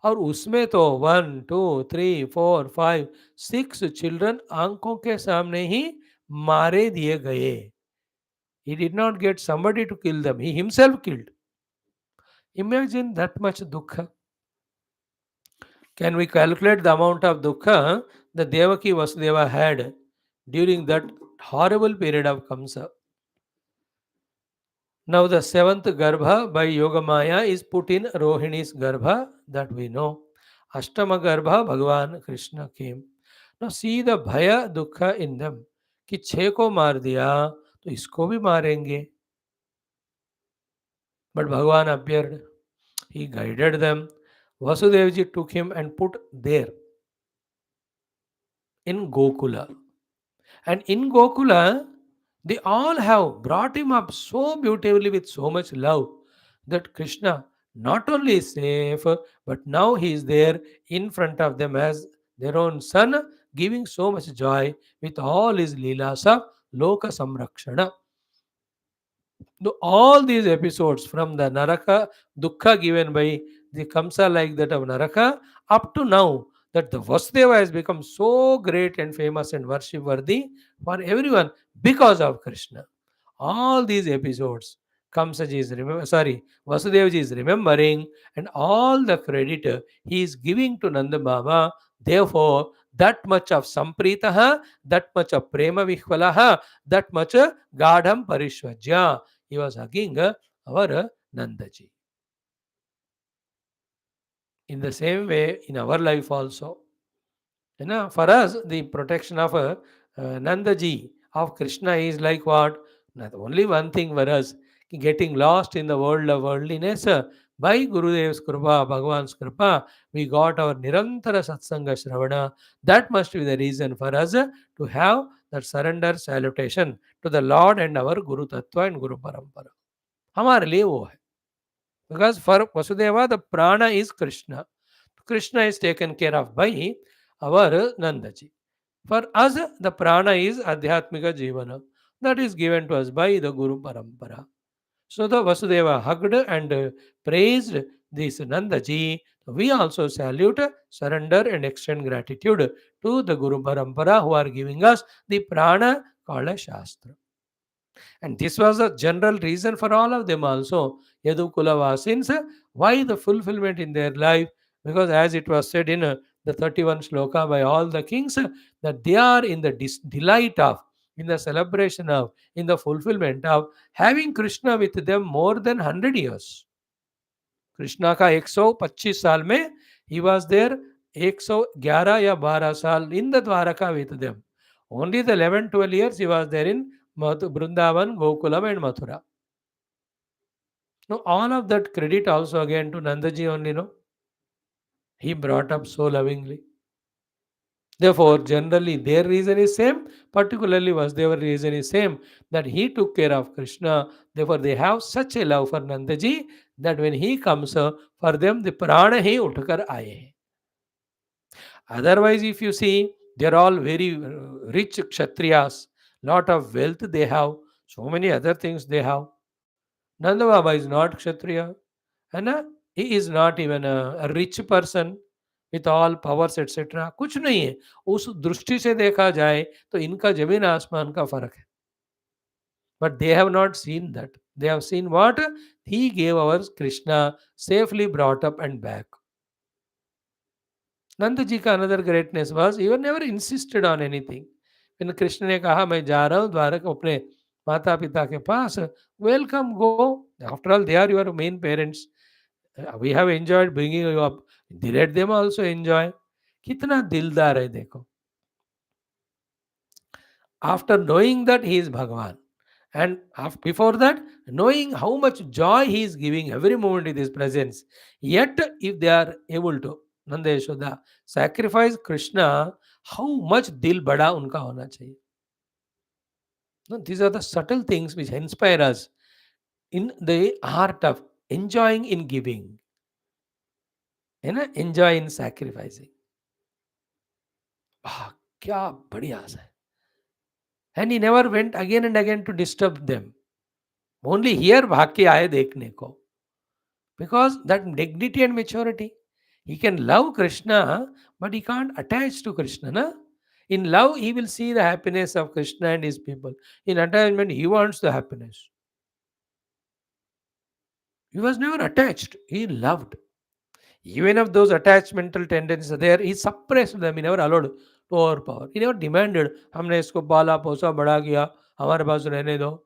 Speaker 1: और उसमें तो 1 2 3 4 5 6 children आंखों के सामने ही मारे दिए गए. He did not get somebody to kill them. He himself killed. Imagine that much dukha. Can we calculate the amount of dukha that Devaki Vasudeva had during that horrible period of Kamsa? Now the seventh Garbha by Yogamaya is put in Rohini's Garbha, that we know. Ashtama Garbha, Bhagavan Krishna came. Now see the Bhaya Dukha in them. कि 6 को मार दिया तो इसको भी मारेंगे. But Bhagavan appeared. He guided them. Vasudevji took him and put there in Gokula. And in Gokula, they all have brought him up so beautifully with so much love that Krishna not only is safe, but now he is there in front of them as their own son, giving so much joy with all his leelas of Loka Samrakshana. All these episodes from the Naraka Dukkha given by the Kamsa like that of Naraka up to now, that the Vasudeva has become so great and famous and worship worthy for everyone because of Krishna. All these episodes Kamsaji is Vasudevji is remembering, and all the credit he is giving to Nanda Baba. Therefore, that much of Sampritaha, that much of Prema Vihvalaha, that much Gadham Parishvajya. He was hugging our Nandaji. In the same way, in our life also, for us, the protection of Nandaji, of Krishna, is like what? Not only one thing for us, getting lost in the world of worldliness. By Gurudev's Kripa, Bhagavan's Kripa, we got our Nirantara Satsanga Shravana. That must be the reason for us to have that surrender salutation to the Lord and our Guru Tattva and Guru Parampara. हमारे लिए वो है. Because for Vasudeva, the prana is Krishna. Krishna is taken care of by our Nandaji. For us, the prana is Adhyatmika Jivana. That is given to us by the Guru Parampara. So the Vasudeva hugged and praised this Nandaji. We also salute, surrender and extend gratitude to the Guru Parampara who are giving us the prana called as Shastra. And this was a general reason for all of them also. Yadukula Vasins, why the fulfillment in their life? Because as it was said in the 31 sloka by all the kings, that they are in the delight of, in the celebration of, in the fulfillment of having Krishna with them more than 100 years. Krishna का 125 साल में he was there 111 या 12 साल in the Dwaraka with them. Only the 11-12 years he was there in Vrindavan, Gokulam and Mathura. Now all of that credit also again to Nandaji only, no? He brought up so lovingly. Therefore, generally their reason is same, particularly Vasudeva reason is same, that he took care of Krishna. Therefore, they have such a love for Nandaji that when he comes, for them the prana hi utkar aaye. Otherwise, if you see, they're all very rich Kshatriyas, lot of wealth they have, so many other things they have. Nanda Baba is not Kshatriya, and he is not even a rich person with all powers etc. कुछ नहीं है. उस दृष्टि से देखा जाए तो इनका जमीन आसमान का फर्क है. But they have not seen that. They have seen what he gave our Krishna safely brought up and back. Nand ji का another greatness was he never insisted on anything. फिर कृष्ण ने कहा मैं जा रहा हूँ द्वारका अपने माता पिता के पास, welcome go, after all they are your main parents, we have enjoyed bringing you up, let them also enjoy. कितना दिलदार है देखो. After knowing that he is Bhagwan and before that knowing how much joy he is giving every moment with his presence, yet if they are able to Nanda Yashoda sacrifice Krishna, how much dil bada unka hona chahiye. No, these are the subtle things which inspire us in the art of enjoying in giving, enjoy in sacrificing. Ah, kya badhiya है. And he never went again and again to disturb them. Only here भाग के आए देखने को. Because that dignity and maturity. He can love Krishna, but he can't attach to Krishna. Na? In love, he will see the happiness of Krishna and his people. In attachment, he wants the happiness. He was never attached. He loved. Even if those attachmental tendencies are there, he suppressed them. He never allowed to overpower. He never demanded, हमने इसको पाला पोसा बड़ा किया, हमारे पास रहने दो.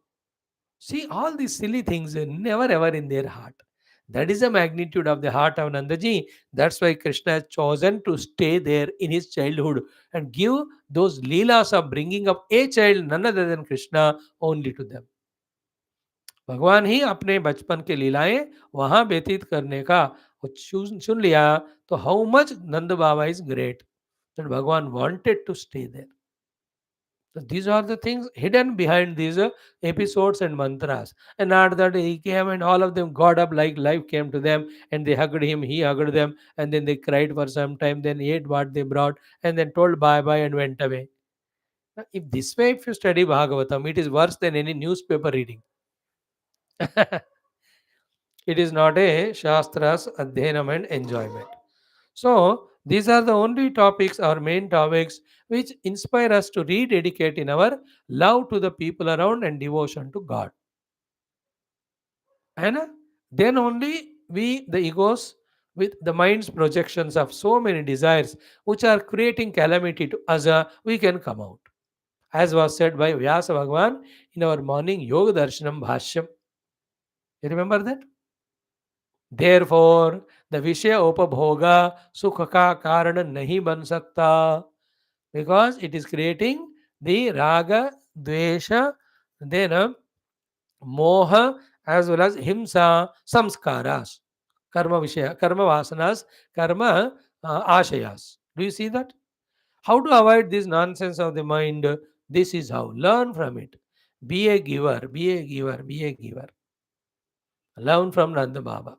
Speaker 1: See, all these silly things are never ever in their heart. That is the magnitude of the heart of Nandaji. That's why Krishna has chosen to stay there in his childhood and give those leelas of bringing up a child, none other than Krishna, only to them. भगवान ही अपने बचपन के लीलाएं वहां व्यतीत करने का चुन लिया. तो how much Nand Baba is great that Bhagwan wanted to stay there. So these are the things hidden behind these episodes and mantras. And not that he came and all of them got up like life came to them and they hugged him, he hugged them, and then they cried for some time, then ate what they brought, and then told bye bye and went away. Now, if this way, if you study Bhagavatam, it is worse than any newspaper reading. It is not a Shastras, Adhyanam and enjoyment. So, these are the only topics, our main topics, which inspire us to rededicate in our love to the people around and devotion to God. And then only we, the egos, with the mind's projections of so many desires which are creating calamity to us, we can come out. As was said by Vyasa Bhagavan in our morning Yoga Darshanam Bhashyam. You remember that? Therefore, the Vishaya Upabhoga Sukha ka Karana nahi ban sakta, because it is creating the Raga, Dvesha, then Moha, as well as Himsa, Samskaras, Karma Vishaya, Karma Vasanas, Karma Ashayas. Do you see that? How to avoid this nonsense of the mind? This is how. Learn from it. Be a giver, be a giver, be a giver. Learn from Nanda Baba.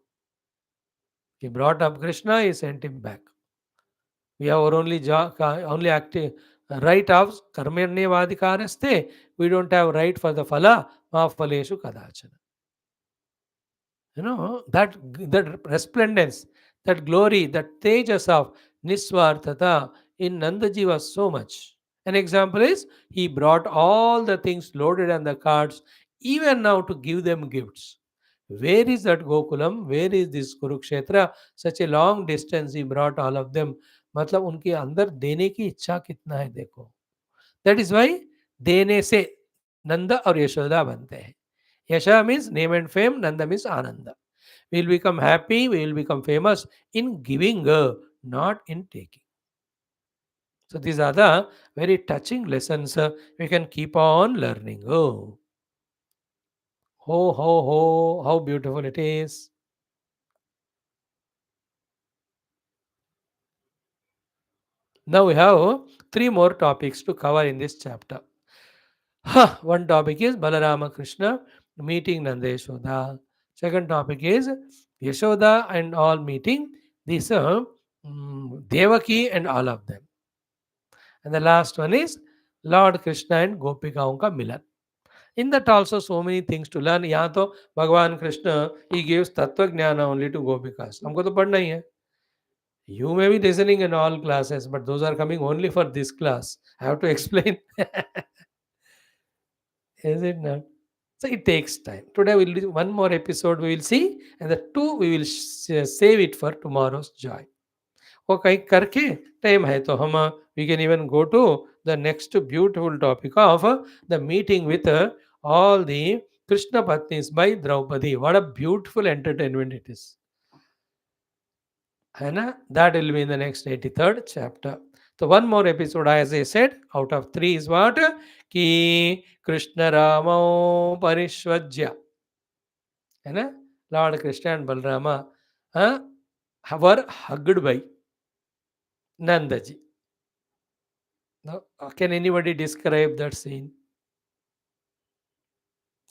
Speaker 1: He brought up Krishna, he sent him back. We have our only active right of karmanyavadikaraste. We don't have right for the phala, ma phaleshu kadachana. That resplendence, that glory, that tejas of Niswarthata in Nandaji was so much. An example is he brought all the things loaded on the carts, even now to give them gifts. Where is that Gokulam? Where is this Kurukshetra? Such a long distance he brought all of them. मतलब उनके अंदर देने की इच्छा कितना है देखो. That is why देने से नंदा और यशोदा बनते हैं. Yasha means name and fame, Nanda means Ananda. We will become happy, we will become famous in giving, not in taking. So these are the very touching lessons we can keep on learning. Oh, ho, how beautiful it is. Now we have three more topics to cover in this chapter. One topic is Balarama Krishna meeting Nanda Yashoda. Second topic is Yashoda and all meeting this Devaki and all of them. And the last one is Lord Krishna and Gopikaon ka milan. In that also so many things to learn. यहाँ तो भगवान Krishna he gives तत्व ज्ञान only to Gopikas. हमको तो पढ़ना ही है. You may be listening in all classes, but those are coming only for this class. I have to explain. Is it not? So it takes time. Today we'll do one more episode we will see, and the two we will save it for tomorrow's joy. वो कहीं करके time है तो हम we can even go to the next beautiful topic of the meeting with all the Krishna Patnis by Draupadi. What a beautiful entertainment it is. है ना? That will be in the next 83rd chapter. So one more episode, as I said, out of three is what? Ki Krishna Ramo Parishvajya. है ना? Lord Krishna and Balrama were hugged by Nandaji. Now, can anybody describe that scene?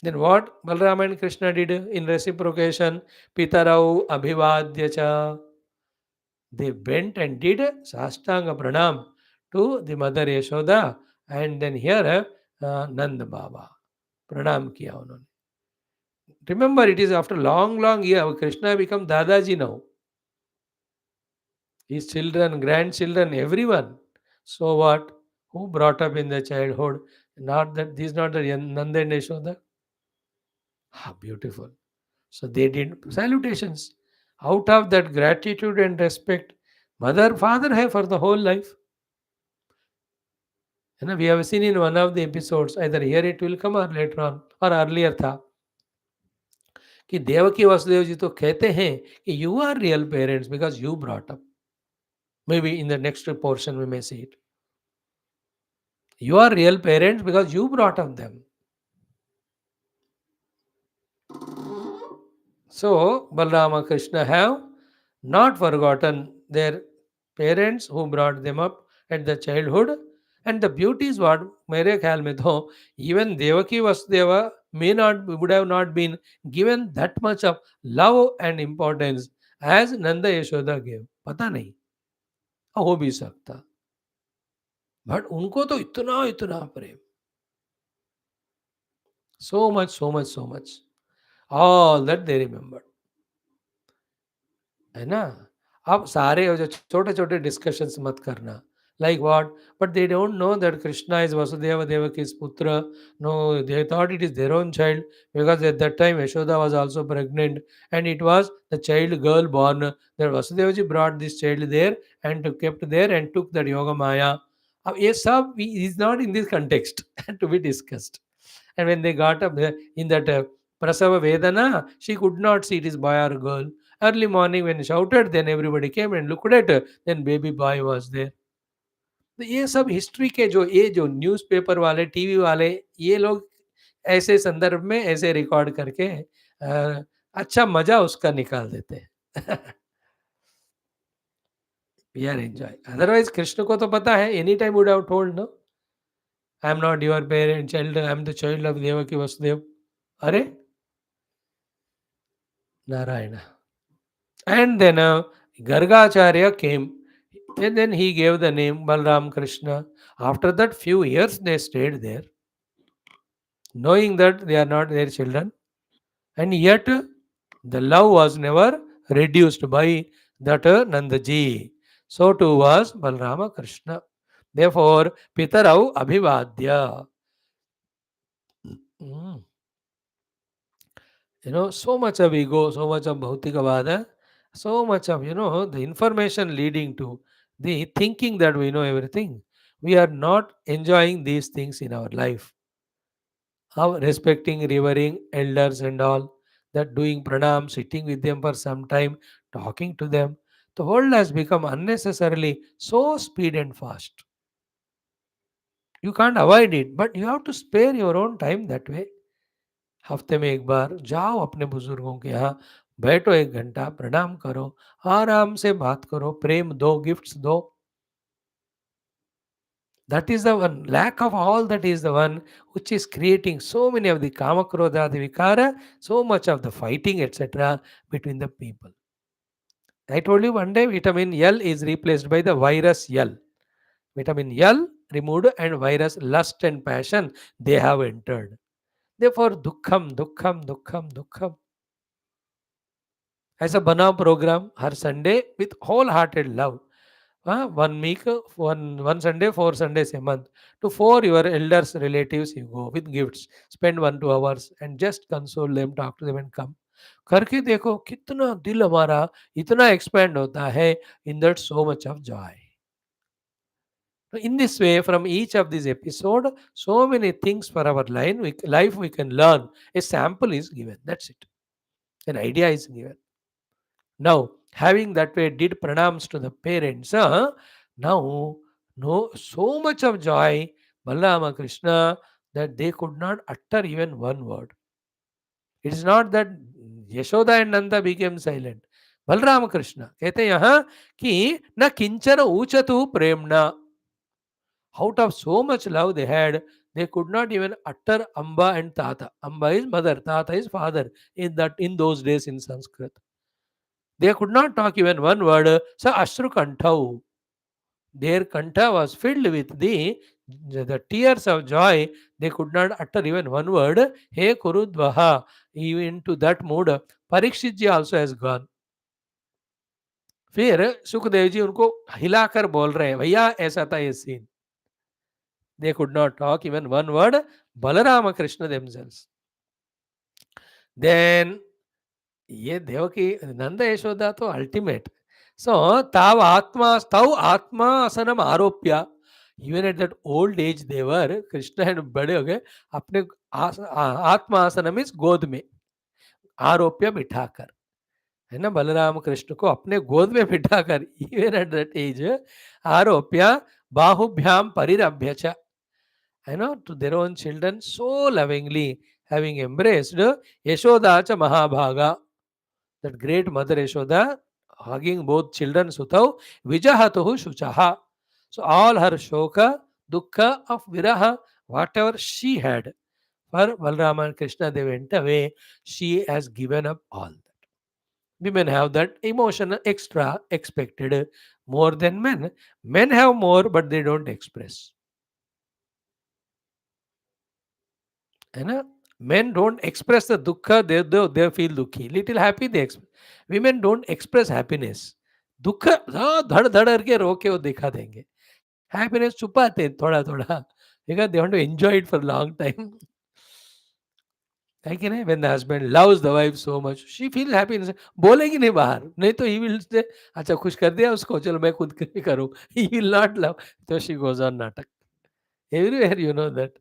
Speaker 1: Then what Balrama and Krishna did in reciprocation? Pitarau Abhivadyacha. They went and did Sastanga Pranam to the mother Yashoda, and then here Nanda Baba. Pranam kiya unhone. Remember, it is after long year, Krishna become Dadaji now. His children, grandchildren, everyone. So what? Who brought up in the childhood? Not that these not the Nanda and Yashoda. Ah, beautiful. So they did salutations. Out of that gratitude and respect, mother, father hai for the whole life. We have seen in one of the episodes, either here it will come or later on, or earlier था कि देवकी वासुदेव जी तो कहते हैं कि you are real parents because you brought up. Maybe in the next portion we may see it. You are real parents because you brought up them. So Balrama Krishna have not forgotten their parents who brought them up at the childhood. And the beauty is what मेरे ख्याल में तो even Devaki Vasudeva would have not been given that much of love and importance as Nanda Yashoda gave. पता नहीं, हो भी सकता. But उनको तो इतना प्रेम. So much. All that they remembered. है ना? अब सारे जो छोटे-छोटे डिस्कशंस मत करना. Like what? But they don't know that Krishna is Vasudeva Devaki's putra. No, they thought it is their own child because at that time Yashoda was also pregnant and it was the child girl born. That Vasudevaji brought this child there and kept there and took that Yoga Maya. अब ये सब is not in this context to be discussed. And when they got up there in that Prasava Vedana, she could not see it is boy or girl. Early morning when shouted, then everybody came and looked at her. Then baby boy was there. तो ये सब history के जो newspaper वाले, TV वाले, ये लोग ऐसे संदर्भ में ऐसे रिकॉर्ड करके अच्छा मजा उसका निकाल देते हैं. We are enjoy. Otherwise Krishna को तो पता है, any time would have told no, I am not your parent child, I am the child of Devaki Vasudev. अरे Narayan. And then Gargacharya came, and then he gave the name Balram Krishna. After that, few years they stayed there, knowing that they are not their children, and yet the love was never reduced by that Nandaji. So too was Balrama Krishna. Therefore, Pitarau Abhivadya. Mm. So much of ego, so much of Bhautikavada, so much of, the information leading to the thinking that we know everything. We are not enjoying these things in our life. How respecting, revering elders and all, that doing pranam, sitting with them for some time, talking to them. The world has become unnecessarily so speed and fast. You can't avoid it, but you have to spare your own time that way. हफ्ते में एक बार जाओ अपने बुजुर्गों के यहाँ, बैठो 1 घंटा, प्रणाम करो, आराम से बात करो, प्रेम दो, गिफ्ट्स दो. That is the one. Lack of all that is the one which is creating so many of the kama, krodha, the vikara, so much of the fighting, etc. between the people. I told you one day vitamin L is replaced by the virus L. Vitamin L removed and virus lust and passion they have entered. Therefore, dukkham, dukkham, dukkham, dukkham. As a Bana program, her Sunday with wholehearted love. 1 week, one Sunday, 4 Sundays a month. To 4 your elders, relatives, you go with gifts. Spend 1-2 hours and just console them, talk to them and come. करके देखो कितना दिल हमारा इतना expand होता है. In that so much of joy. In this way, from each of these episode, so many things for our life we can learn. A sample is given. That's it. An idea is given. Now, having that way did pranams to the parents, now no so much of joy, Balrama Krishna, that they could not utter even one word. It is not that Yashoda and Nanda became silent. Balrama Krishna कहते हैं यहाँ कि न किंचन ऊचतु प्रेमना. Out of so much love they had, they could not even utter Amba and Tata. Amba is mother, Tata is father in those days in Sanskrit. They could not talk even one word. So Ashru Kantau. Their kantha was filled with the tears of joy. They could not utter even one word. He Kurudvaha. Even to that mood, Parikshit ji also has gone. फिर सुखदेव जी उनको हिलाकर बोल रहे हैं, भैया ऐसा था ये scene. They could not talk even one word. Balarama Krishna themselves. Then ये देवकी नंद यशोदा तो अल्टीमेट. सो तव आत्मा आसनम आरोप्य. Even at that old age their Krishna and बड़े हो गए, अपने आत्मा आसनम इस गोद में आरोप्य बिठाकर, है ना, बलराम कृष्ण को अपने गोद में बिठाकर, इवन एट दैट एज आरोप्य बाहुभ्याम परिरभ्य च, है ना, to their own children so lovingly having embraced Yashoda च महाभागा. That great mother Yashoda hugging both children Sutau, Vijahatuhu Shuchaha. So all her shoka, dukkha of viraha, whatever she had for Balrama and Krishna, they went away. She has given up all that. Women have that emotion extra expected more than men. Men have more, but they don't express. है ना. Men don't express the dukkha, they feel dukhi. Little happy they express. Women don't express happiness. दुख धड़ धड़ करके रो के वो दिखा देंगे. Happiness छुपाते हैं थोड़ा थोड़ा, because they want to enjoy it for a long time. है कि नहीं. When the husband loves the wife so much, she feels happiness. बोलेगी नहीं बाहर, नहीं तो he will say, अच्छा खुश कर दिया उसको, चलो मैं खुद करूँ. He will not love. So she goes on नाटक. Everywhere you know that.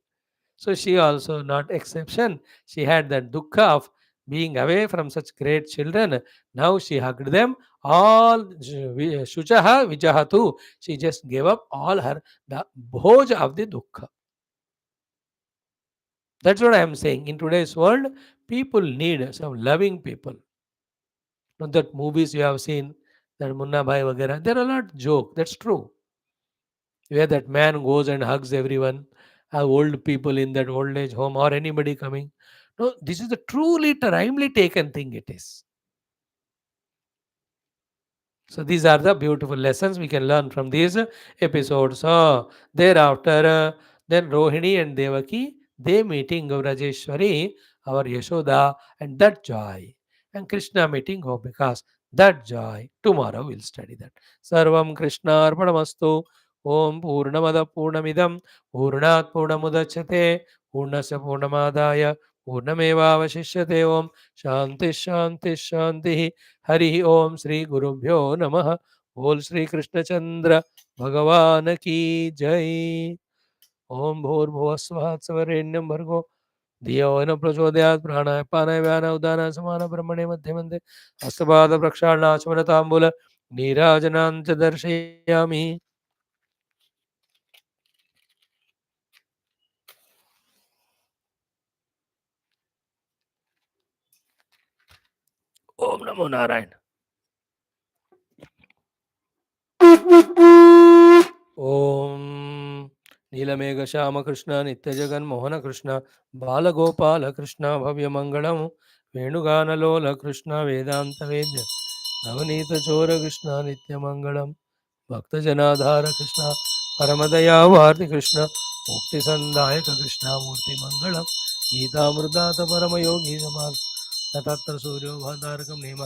Speaker 1: So she also not exception. She had that dukkha of being away from such great children. Now she hugged them all. Shuchaha vijahatu. She just gave up all her the bhoj of the dukkha. That's what I am saying. In today's world, people need some loving people. Not that movies you have seen, that Munna Bhai Vagera, they're a lot joke. That's true. Where that man goes and hugs everyone, have old people in that old age home or anybody coming. No, this is a truly timely taken thing it is. So these are the beautiful lessons we can learn from these episodes. So thereafter, then Rohini and Devaki, they meeting Gaurajeshwari, our Yashoda, and that joy. And Krishna meeting Gopikas, that joy. Tomorrow we'll study that. Sarvam Krishna Arpanamastu. Om Purnamada Purnamidam Purnat Purnamudachyate Purnasya Purnamadaya Purnamevavashishyate Om Shanti Shanti Shanti Hari Om Sri Gurubhyo Namaha Bol Sri Krishna Chandra Bhagavan Ki Jai Om Bhur Svarenyam Bhargo धियो न प्रचोदयात् प्राणाय पानाय व्यानाय उदानाय समाना ब्रह्मणे मध्ये मध्ये हस्तपाद प्रक्षालनाचमनताम्बूल नीराजनान् च दर्शयामि ओम नमो नारायण ओम नीलमेघ श्याम कृष्ण नित्य जगन मोहन कृष्ण बालगोपाल कृष्ण भव्य मंगलम वेणुगानलोल कृष्ण वेदांत वेद्य नवनीत चोर कृष्ण नित्य मंगलम भक्तजनाधार कृष्ण परमदयावार्ति कृष्ण मुक्तिसन्दायक कृष्ण मूर्तिमङ्गलम् गीतामृतात् परमयोगी समान् न तत्र सूर्यो भातारकं नेम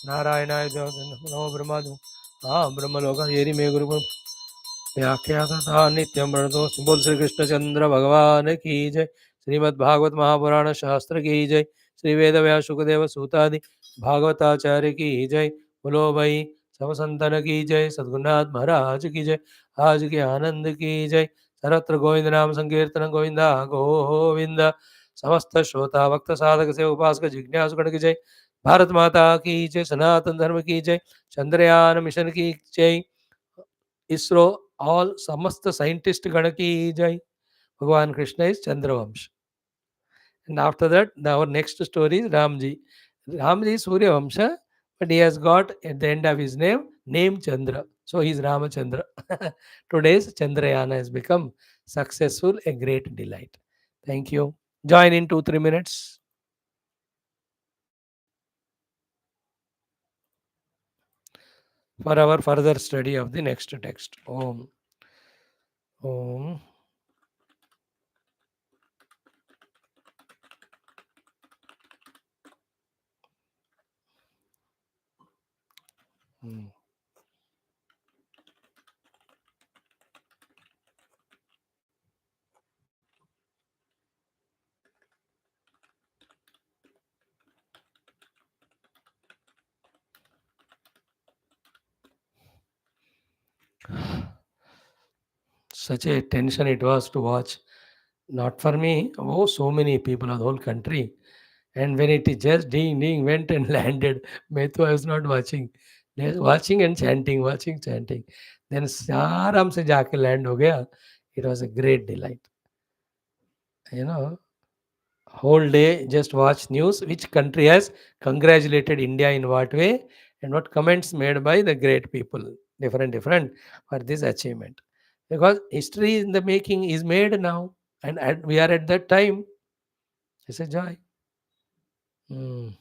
Speaker 1: नारायणाय नमो ब्रह्मादि ब्रह्मलोकाय मे गुरु व्याख्याता नित्यं प्रणतोऽस्मि बोल श्री कृष्णचंद्र भगवान की जय श्रीमद् भागवत महापुराण शास्त्र की जय श्री वेद व्यास सुखदेव सूतादि भागवताचार्य की जय बोलो भाई सब संतन की जय सद्गुरुनाथ महाराज की जय आज के आनंद की जय सर्वत्र गोविंद नाम संकीर्तन गोविंदा गोविंद समस्त श्रोता भक्त साधक से उपासक जिज्ञासुगण की जय भारत माता की जय सनातन धर्म की जय चंद्रयान मिशन की जय इसरो ऑल समस्त साइंटिस्ट गण की जय भगवान Krishna is Chandravansh and after that our next story is ramji is surya vamsha but he has got at the end of his name chandra so he is ramachandra today's chandrayana has become successful a great delight thank you join in 2 3 minutes for our further study of the next text om mm. Such a tension it was to watch. Not for me, oh, so many people of the whole country. And when it is just ding, ding, went and landed, Methu, I was not watching. They was watching and chanting, watching, chanting. Then आराम से जाके land हो गया. It was a great delight. You know, whole day just watch news. Which country has congratulated India in what way, and what comments made by the great people, different for this achievement. Because history in the making is made now, and we are at that time. It's a joy. Mm.